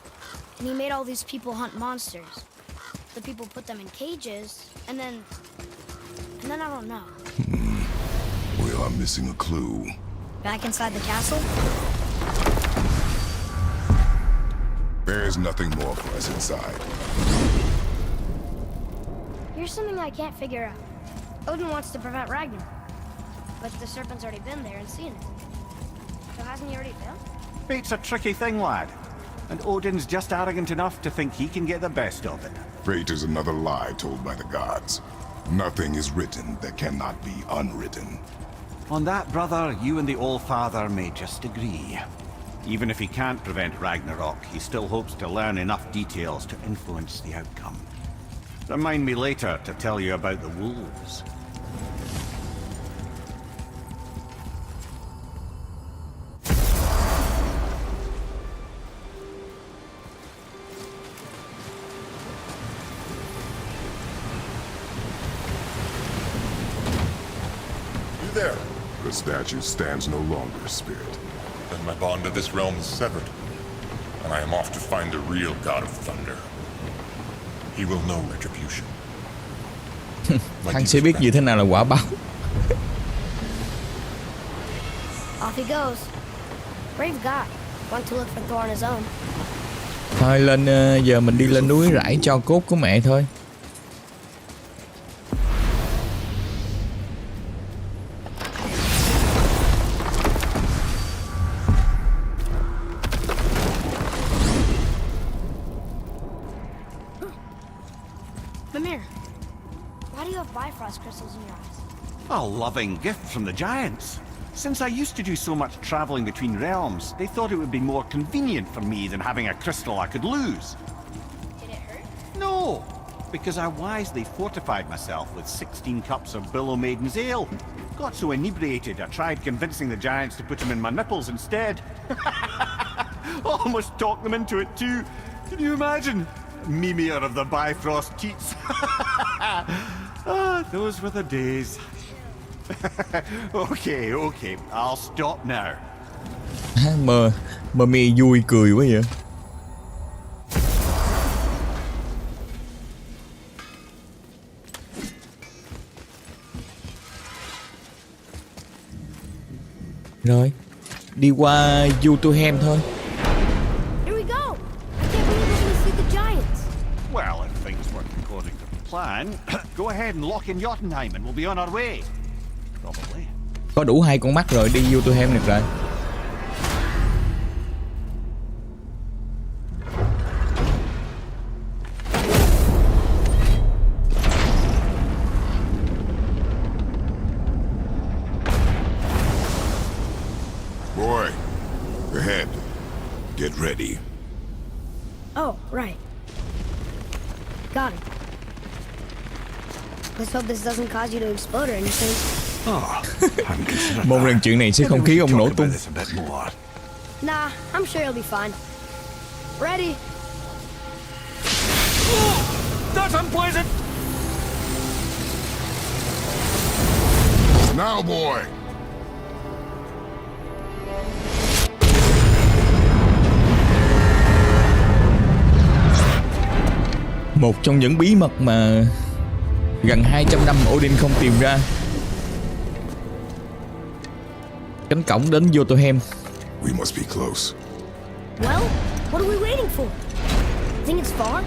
and he made all these people hunt monsters. The people put them in cages, and then I don't know. We are missing a clue. Back inside the castle? There's nothing more for us inside. Here's something I can't figure out. Odin wants to prevent Ragnarok. But the serpent's already been there and seen it. So hasn't he already failed? Fate's a tricky thing, lad. And Odin's just arrogant enough to think he can get the best of it. Fate is another lie told by the gods. Nothing is written that cannot be unwritten. On that, brother, you and the All-Father may just agree. Even if he can't prevent Ragnarok, he still hopes to learn enough details to influence the outcome. Remind me later to tell you about the wolves. You there? The statue stands no longer, Spirit. Then my bond to this realm is severed, and I am off to find the real god of thunder. He will know retribution. Hắn sẽ biết như thế nào là quả báo. Off he goes. Brave guy. Want to look for Thor on his own. Thôi lên, giờ mình đi lên núi rải cho cốt của mẹ thôi. Mimir, why do you have Bifrost crystals in your eyes? A loving gift from the giants. Since I used to do so much traveling between realms, they thought it would be more convenient for me than having a crystal I could lose. Did it hurt? No, because I wisely fortified myself with 16 cups of Billow Maiden's ale. Got so inebriated, I tried convincing the giants to put them in my nipples instead. Almost talked them into it too. Can you imagine? Mimir of the Bifrost teats. Those were the days. Okay, I'll stop now. Mơ mi vui cười quá vậy. Rồi, đi qua VIểT thôi. Here we go. I can't believe we're gonna see the giants. Well, if things work according to the plan, go ahead and lock in Jotunheim and we'll be on our way. Probably. Có đủ 2 con mắt rồi, đi VIểT được rồi. Boy, ahead. Get ready. Oh, right. Got it. Let's hope this doesn't cause you to explode or anything. Mong rằng chuyện này sẽ không khiến ông nổ tung. Nah, I'm sure you'll be fine. Ready? That's unpleasant! Now, boy! Một trong những bí mật mà gần 200 năm Odin không tìm ra. Cánh cổng đến Jotunheim. We must be close. Well, what are we waiting for? Think it's far?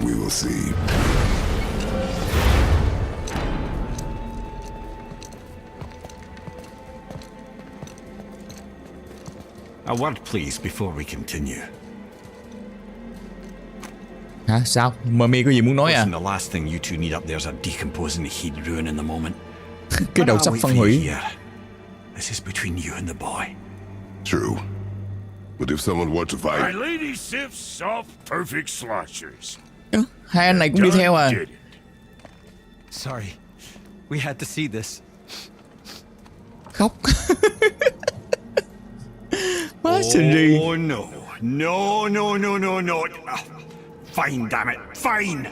We will see. A word, please, before we continue. Hả? Sao? Mummy có gì muốn nói à? Listen, the last thing you two need up there is a decomposing heat ruin in the moment. Cái đầu sắp phân hủy. This is between you and the boy. True. But if someone were to My fight... lady sips soft, perfect sloshers. Hai anh này cũng đi theo à? Did it. Sorry. We had to see this. Khóc. Má xin đi. Oh no. No. Fine, damn it. Fine.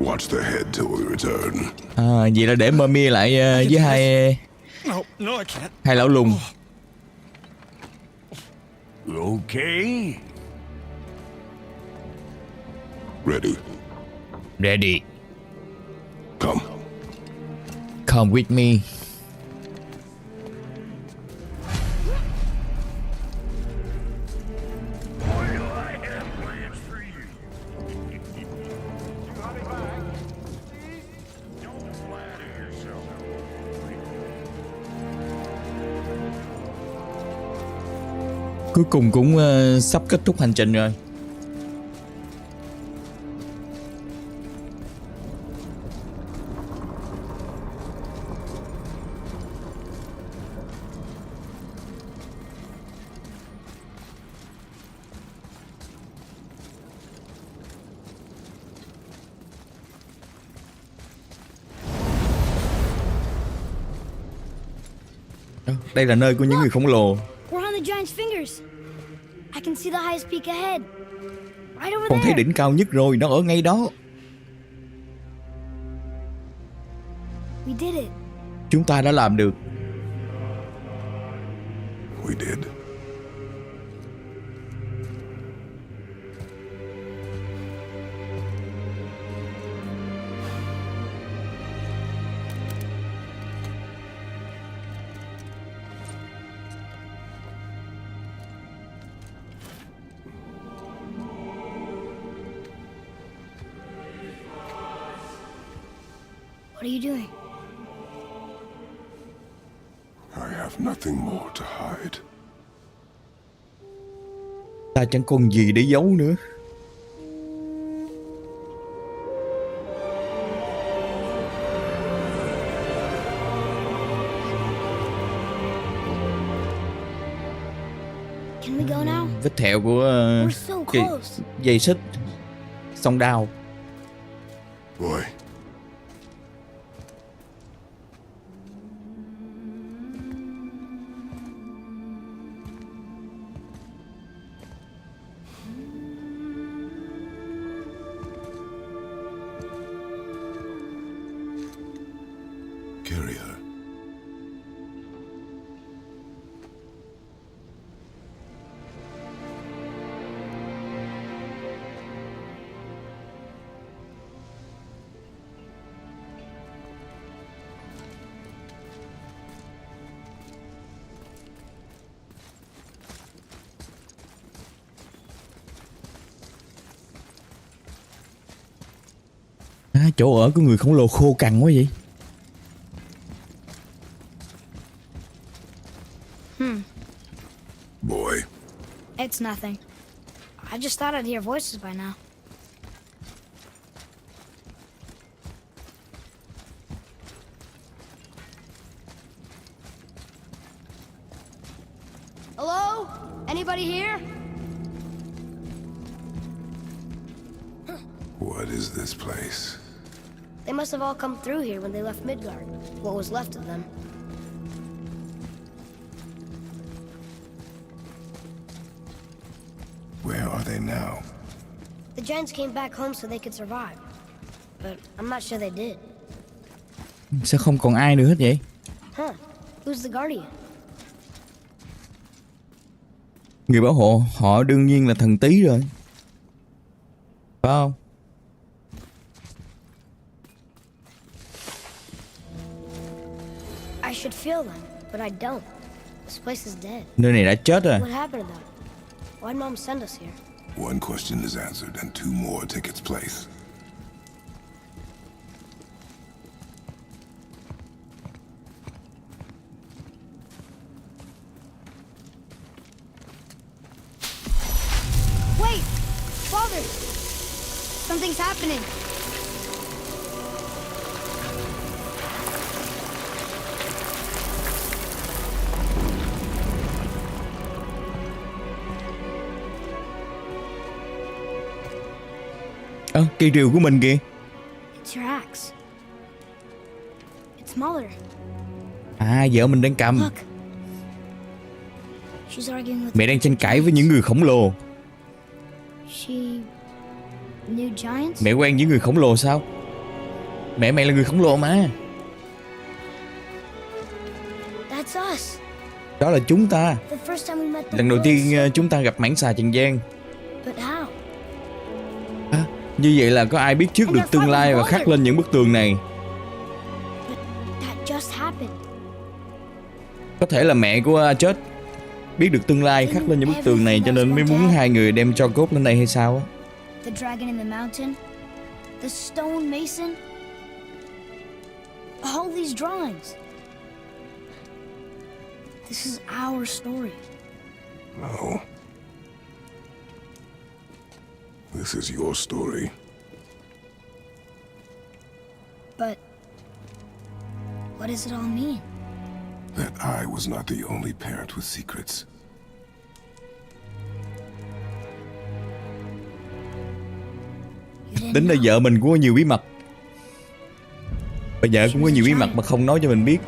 Watch the head till we return. À, vậy là để Mummy lại với No, I can't. hai lão lùn. Okay. Ready. Come. Come with me. Boy, do I have plans for you. You got it back. Don't flatter yourself. Cuối cùng cũng sắp kết thúc hành trình rồi. Đây là nơi của những người khổng lồ. We're on the giant's fingers. I can see the highest peak ahead. Right over Con thấy there. đỉnh cao nhất rồi, nó ở ngay đó. We did it. Chúng ta đã làm được. We did. What are you doing? I have nothing more to hide. Ta chẳng còn gì để giấu nữa. Can we go now? Vết thẹo của We're so close. dây xích, song đao. Boy, carry her. Chỗ ở của người khổng lồ khô cằn quá vậy. Boy, It's nothing. I just thought I'd hear voices by now. Hello? Anybody here? what is this place? They must have all come through here when they left Midgard. What was left of them. Where are they now? The giants came back home so they could survive. But I'm not sure they did. Sao không còn ai nữa hết vậy? Huh. Who's the guardian? Người bảo hộ họ đương nhiên là thần tí rồi, phải không? I should feel them, but I don't. This place is dead. Nơi này đã chết rồi. What happened to them? Why'd Mom send us here? One question is answered and two more take its place. Wait! Father! Something's happening. Cây rìu của mình kìa. It's your axe. It's smaller. Vợ mình đang cầm. Look. She's arguing with Mẹ đang tranh cãi với những người khổng lồ. She knew giants? Mẹ quen những người khổng lồ sao? Mẹ mày là người khổng lồ mà. That's us. Đó là chúng ta. The first time we met the Lần đầu boys. tiên chúng ta gặp mãng xà trần gian. But how? Như vậy là có ai biết trước được tương lai và khắc lên những bức tường này? But that just happened. Có thể là mẹ của Atreus biết được tương lai khắc lên những bức tường này cho nên mới muốn hai người đem tro cốt lên đây hay sao? The dragon in the mountain, the stone mason, all these drawings. This is our story. No. This is your story. But what does it all mean? That I was not the only parent with secrets. You didn't Tính là know. vợ mình cũng có nhiều bí mật. Bà vợ cũng có nhiều bí mật mà không nói cho mình biết.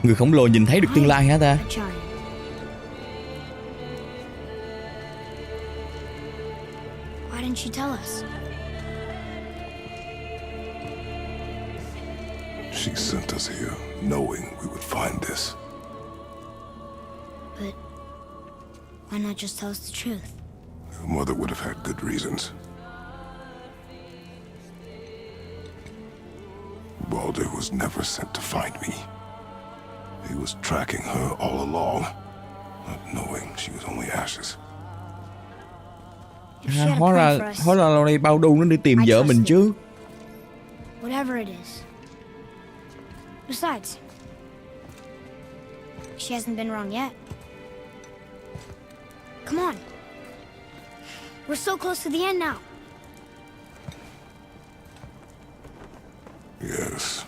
Người khổng lồ nhìn thấy được tương lai hả ta? A giant. Why didn't she tell us? She sent us here, knowing we would find this. But why not just tell us the truth? Your mother would have had good reasons. Baldur was never sent to find me. He was tracking her all along, not knowing she was only ashes. If she had a Hóa plan for ra us, lâu nay bao đu nó đi tìm vợ mình chứ. whatever it is. Besides, she hasn't been wrong yet. Come on. We're so close to the end now. Yes.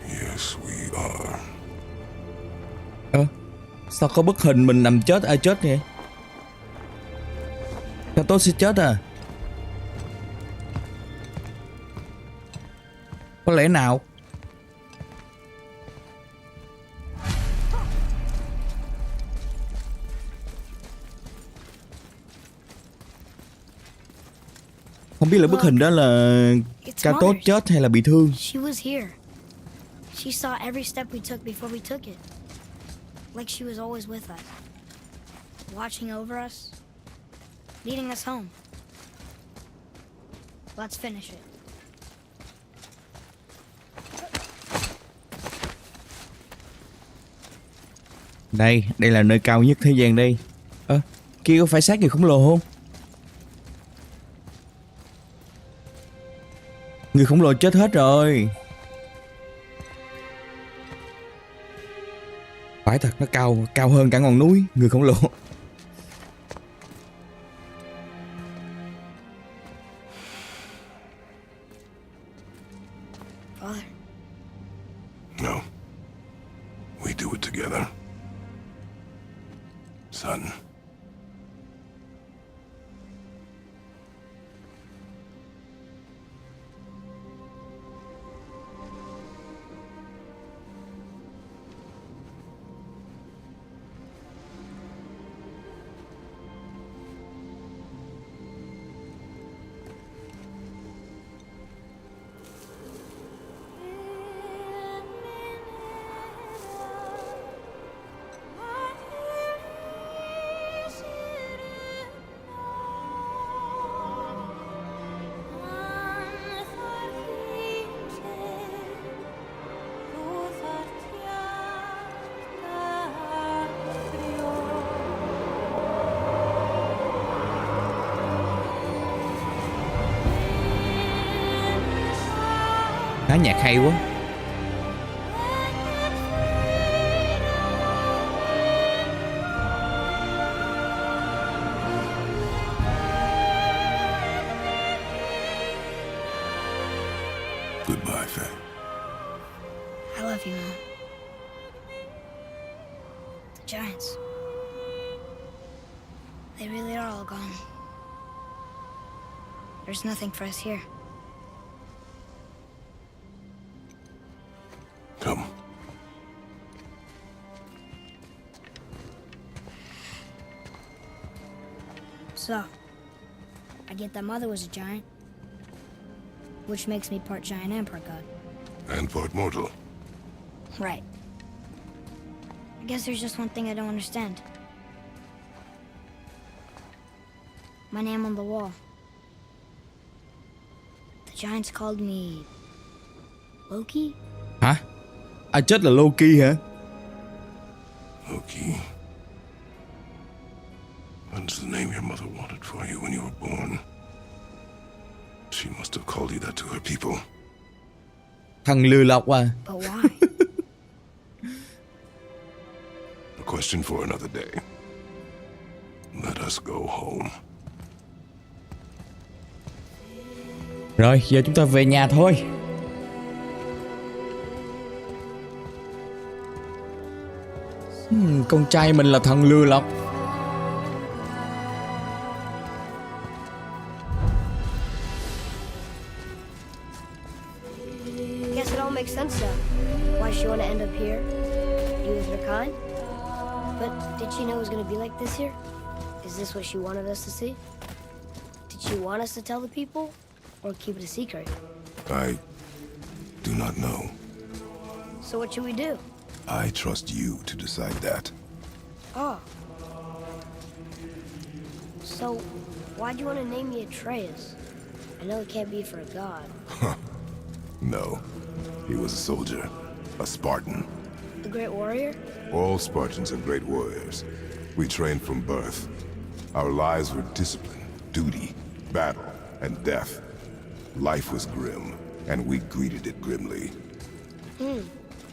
Yes, we are. Sao có bức hình mình nằm chết ai chết vậy? Kratos sẽ chết à? Có lẽ nào? Không biết là bức hình đó là Kratos chết hay là bị thương. She was here. She saw every step we took before we took it. Like she was always with us. Watching over us. Leading us home. Let's finish it. Đây là nơi cao nhất thế gian đây. Kia có phải xác người khổng lồ không? Người khổng lồ chết hết rồi. Phải thật, nó cao hơn cả ngọn núi. Người khổng lồ. Father. No. We do it together. Son. Khá nhạc hay quá. Goodbye, Faye. I love you, Mom. The giants. They really are all gone. There's nothing for us here. Come. So, I get that Mother was a giant, which makes me part giant and part god. And part mortal. Right. I guess there's just one thing I don't understand. My name on the wall. The giants called me Loki? Hả? Ai chết là Loki hả? Loki. That's the name your mother wanted for you when you were born. She must have called you that to her people. Thằng lừa lọc à. But why? A question for another day. Let us go home. Rồi, giờ chúng ta về nhà thôi. Con trai mình là thằng lừa lọc. Guess it all makes sense now. Why she wanna end up here? Be with her kind? But did she know it was gonna be like this here? Is this what she wanted us to see? Did she want us to tell the people? Or keep it a secret? I do not know. So what should we do? I trust you to decide that. Oh. So, why'd you want to name me Atreus? I know it can't be for a god. No. He was a soldier. A Spartan. A great warrior? All Spartans are great warriors. We trained from birth. Our lives were discipline, duty, battle, and death. Life was grim, and we greeted it grimly.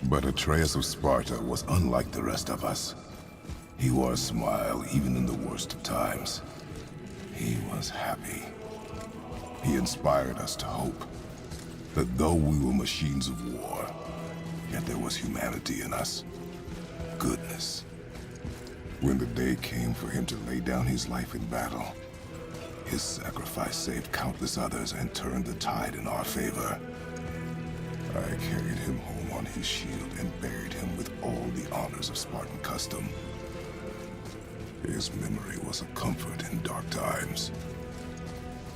But Atreus of Sparta was unlike the rest of us. He wore a smile even in the worst of times. He was happy. He inspired us to hope that though we were machines of war, yet there was humanity in us. Goodness. When the day came for him to lay down his life in battle, his sacrifice saved countless others and turned the tide in our favor. I carried him home on his shield and buried him with all the honors of Spartan custom. His memory was a comfort in dark times.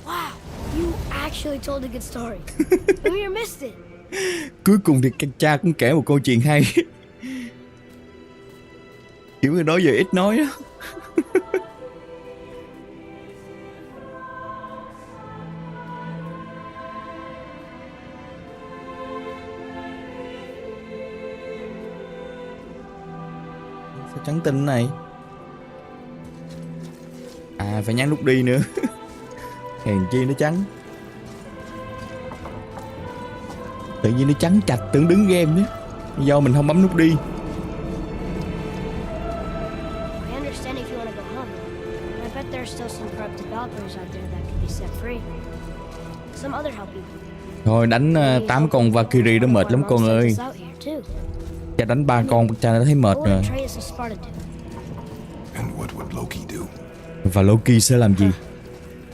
Wow, you actually told a good story. Maybe you missed it. Cuối cùng thì cha cũng kể một câu chuyện hay. Kiểu người đó giờ ít nói đó. Sao trắng tinh này? À, phải nhắn lúc đi nữa. Hèn chi nó trắng. Tự nhiên nó trắng chạch tưởng đứng game nữa. Do mình không bấm nút đi. I understand if you want to go home. But I bet there are still some corrupt developers out there that can be set free. Some other help people. Thôi đánh 8 con Valkyrie đó mệt lắm con ơi. Cha đánh 3 con cha đã thấy mệt rồi. And what would Loki do? Và Loki sẽ làm gì?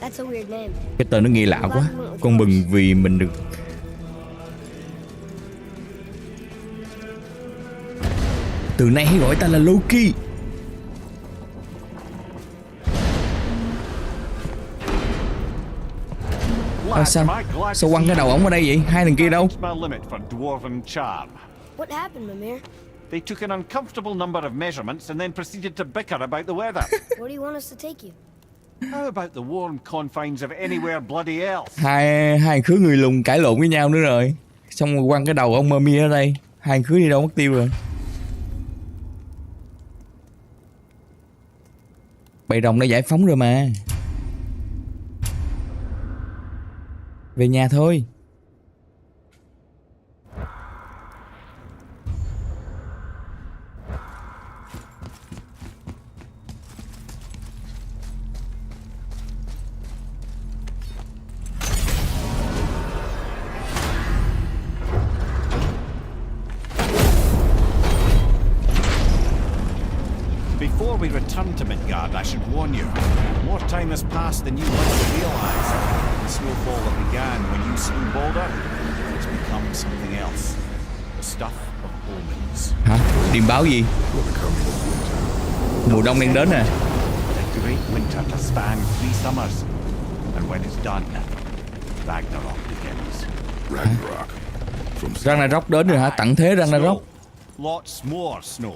That's a weird name. Cái tên nó nghe lạ quá. Con mừng vì mình được. Từ nay hãy gọi ta là Loki. Sao quăng cái đầu ổng ở đây vậy? Hai thằng kia đâu? What happened, Mimir? They took an uncomfortable number of measurements and then proceeded to bicker about the weather. Where do you want us to take you? How about the warm confines of anywhere bloody else? Hai khứa người lùn cãi lộn với nhau nữa rồi. Xong rồi quăng cái đầu ông Mummy ở đây. Hai khứa đi đâu mất tiêu rồi. Bầy rồng đã giải phóng rồi mà. Về nhà thôi. Before we return to Midgard, I should warn you. More time has passed than you likely realize. The snowfall that began when you slew Balder has become something else. The stuff of omens. Hả? Điềm báo gì? Mùa đông đang đến nè. The great winter to span 3 summers. And when it's done, Ragnarok begins. Ragnarok. Ragnarok đến rồi hả? Tận thế Ragnarok. Lots more snow.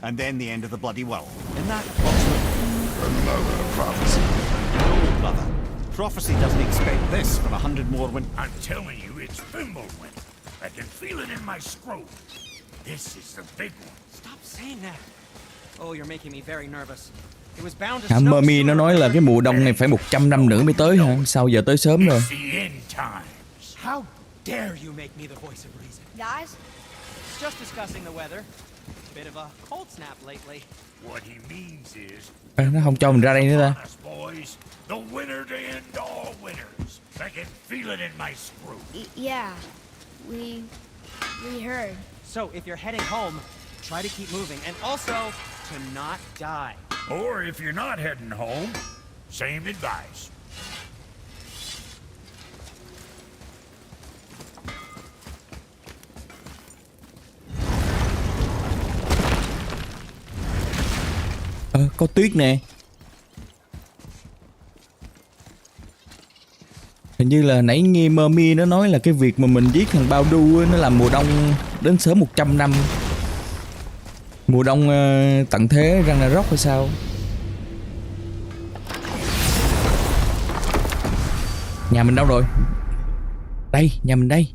And then the end of the bloody world. In that approximate... Another prophecy. No, brother. Prophecy doesn't expect this for 100 more I'm telling you, it's Fimbulwind. I can feel it in my scrotum. This is the big one. Stop saying that. Oh, you're making me very nervous. It was bound to Hả, snow Mummy nó nói là cái mùa đông này phải 100 năm nữa mới tới hả? Sao giờ tới sớm rồi? It's the end times. How dare you make me the voice of reason? Guys, Just discussing the weather. Bit of a cold snap lately. What he means is, Nó không cho mình ra đây nữa ta. honest boys, the winner to end all winners. I can feel it in my screw. yeah, we heard. So if you're heading home, try to keep moving, and also to not die. Or if you're not heading home, same advice. Có tuyết nè. Hình như là nãy nghe Mummy nó nói là cái việc mà mình giết thằng Bao Đu nó làm mùa đông đến sớm 100 năm. Mùa đông tận thế Ragnarok hay sao? Nhà mình đâu rồi? Đây, nhà mình đây.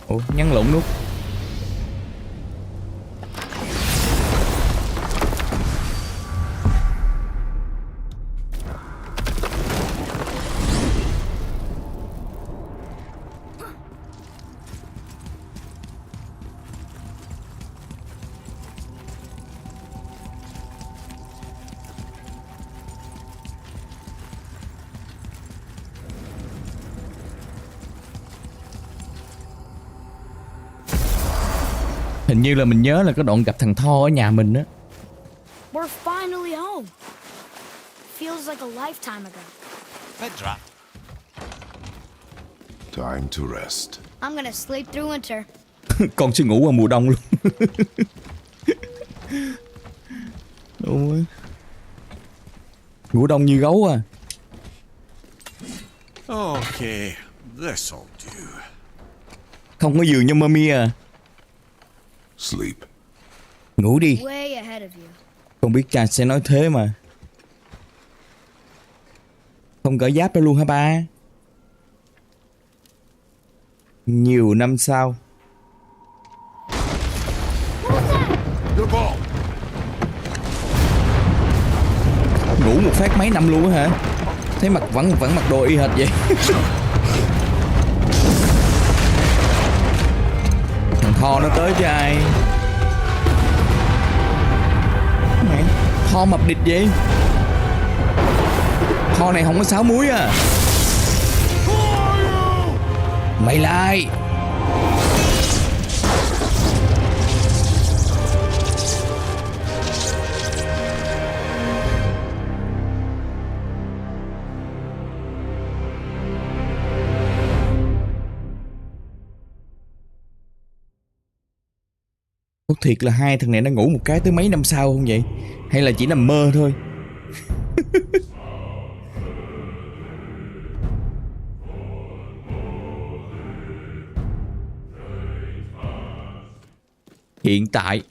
Ủa, nhắn lộn nút. Hình như là mình nhớ là cái đoạn gặp thằng Thor ở nhà mình á. We're finally home. Feels like a lifetime ago. Bit dry. Time to rest. I'm gonna sleep through winter. Con sẽ ngủ qua mùa đông luôn. Đúng. Ngủ đông như gấu à. Okay, this'll do. Không có giường cho Mummy à. Sleep. Ngủ đi. Way ahead of you. Không biết cha sẽ nói thế mà. Không cởi giáp đâu luôn hả ba? Nhiều năm sau. Your ball. Ngủ một phát mấy năm luôn á hả? Thấy mặt vẫn mặc đồ y hệt vậy. Thằng Thor nó tới chứ ai. Mẹ, Thor mập địch vậy. Thor này không có sáo muối à. Mày lại. Có thiệt là hai thằng này nó ngủ một cái tới mấy năm sau không vậy? Hay là chỉ nằm mơ thôi? Hiện tại.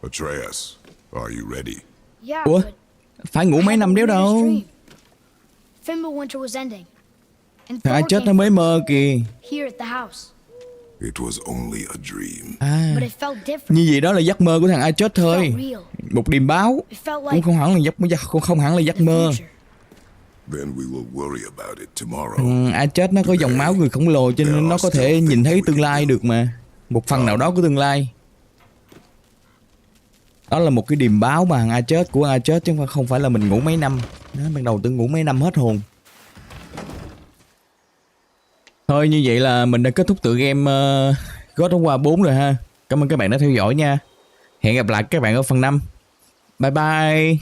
Atreus, are you ready? Yeah, Ủa? but Phải ngủ mấy năm đéo đâu. Fimbul winter was ending. And Thằng ai Thor chết came nó mới mơ kìa. here at the house. It was only a dream. À, But it felt different. như vậy đó là giấc mơ của thằng ai chết thôi. It felt real. Một điềm báo. It felt Cũng like không hẳn là giấc the mơ. future. Then we will worry about it tomorrow. Ai chết nó có dòng máu người khổng lồ cho nên nó có thể nhìn thấy tương lai được mà. Một phần nào đó của tương lai. Đó là một cái điềm báo mà ai chết của ai chết chứ không phải là mình ngủ mấy năm. Đó, ban đầu tôi ngủ mấy năm hết hồn. Thôi như vậy là mình đã kết thúc tựa game God of War 4 rồi ha. Cảm ơn các bạn đã theo dõi nha. Hẹn gặp lại các bạn ở phần 5. Bye bye.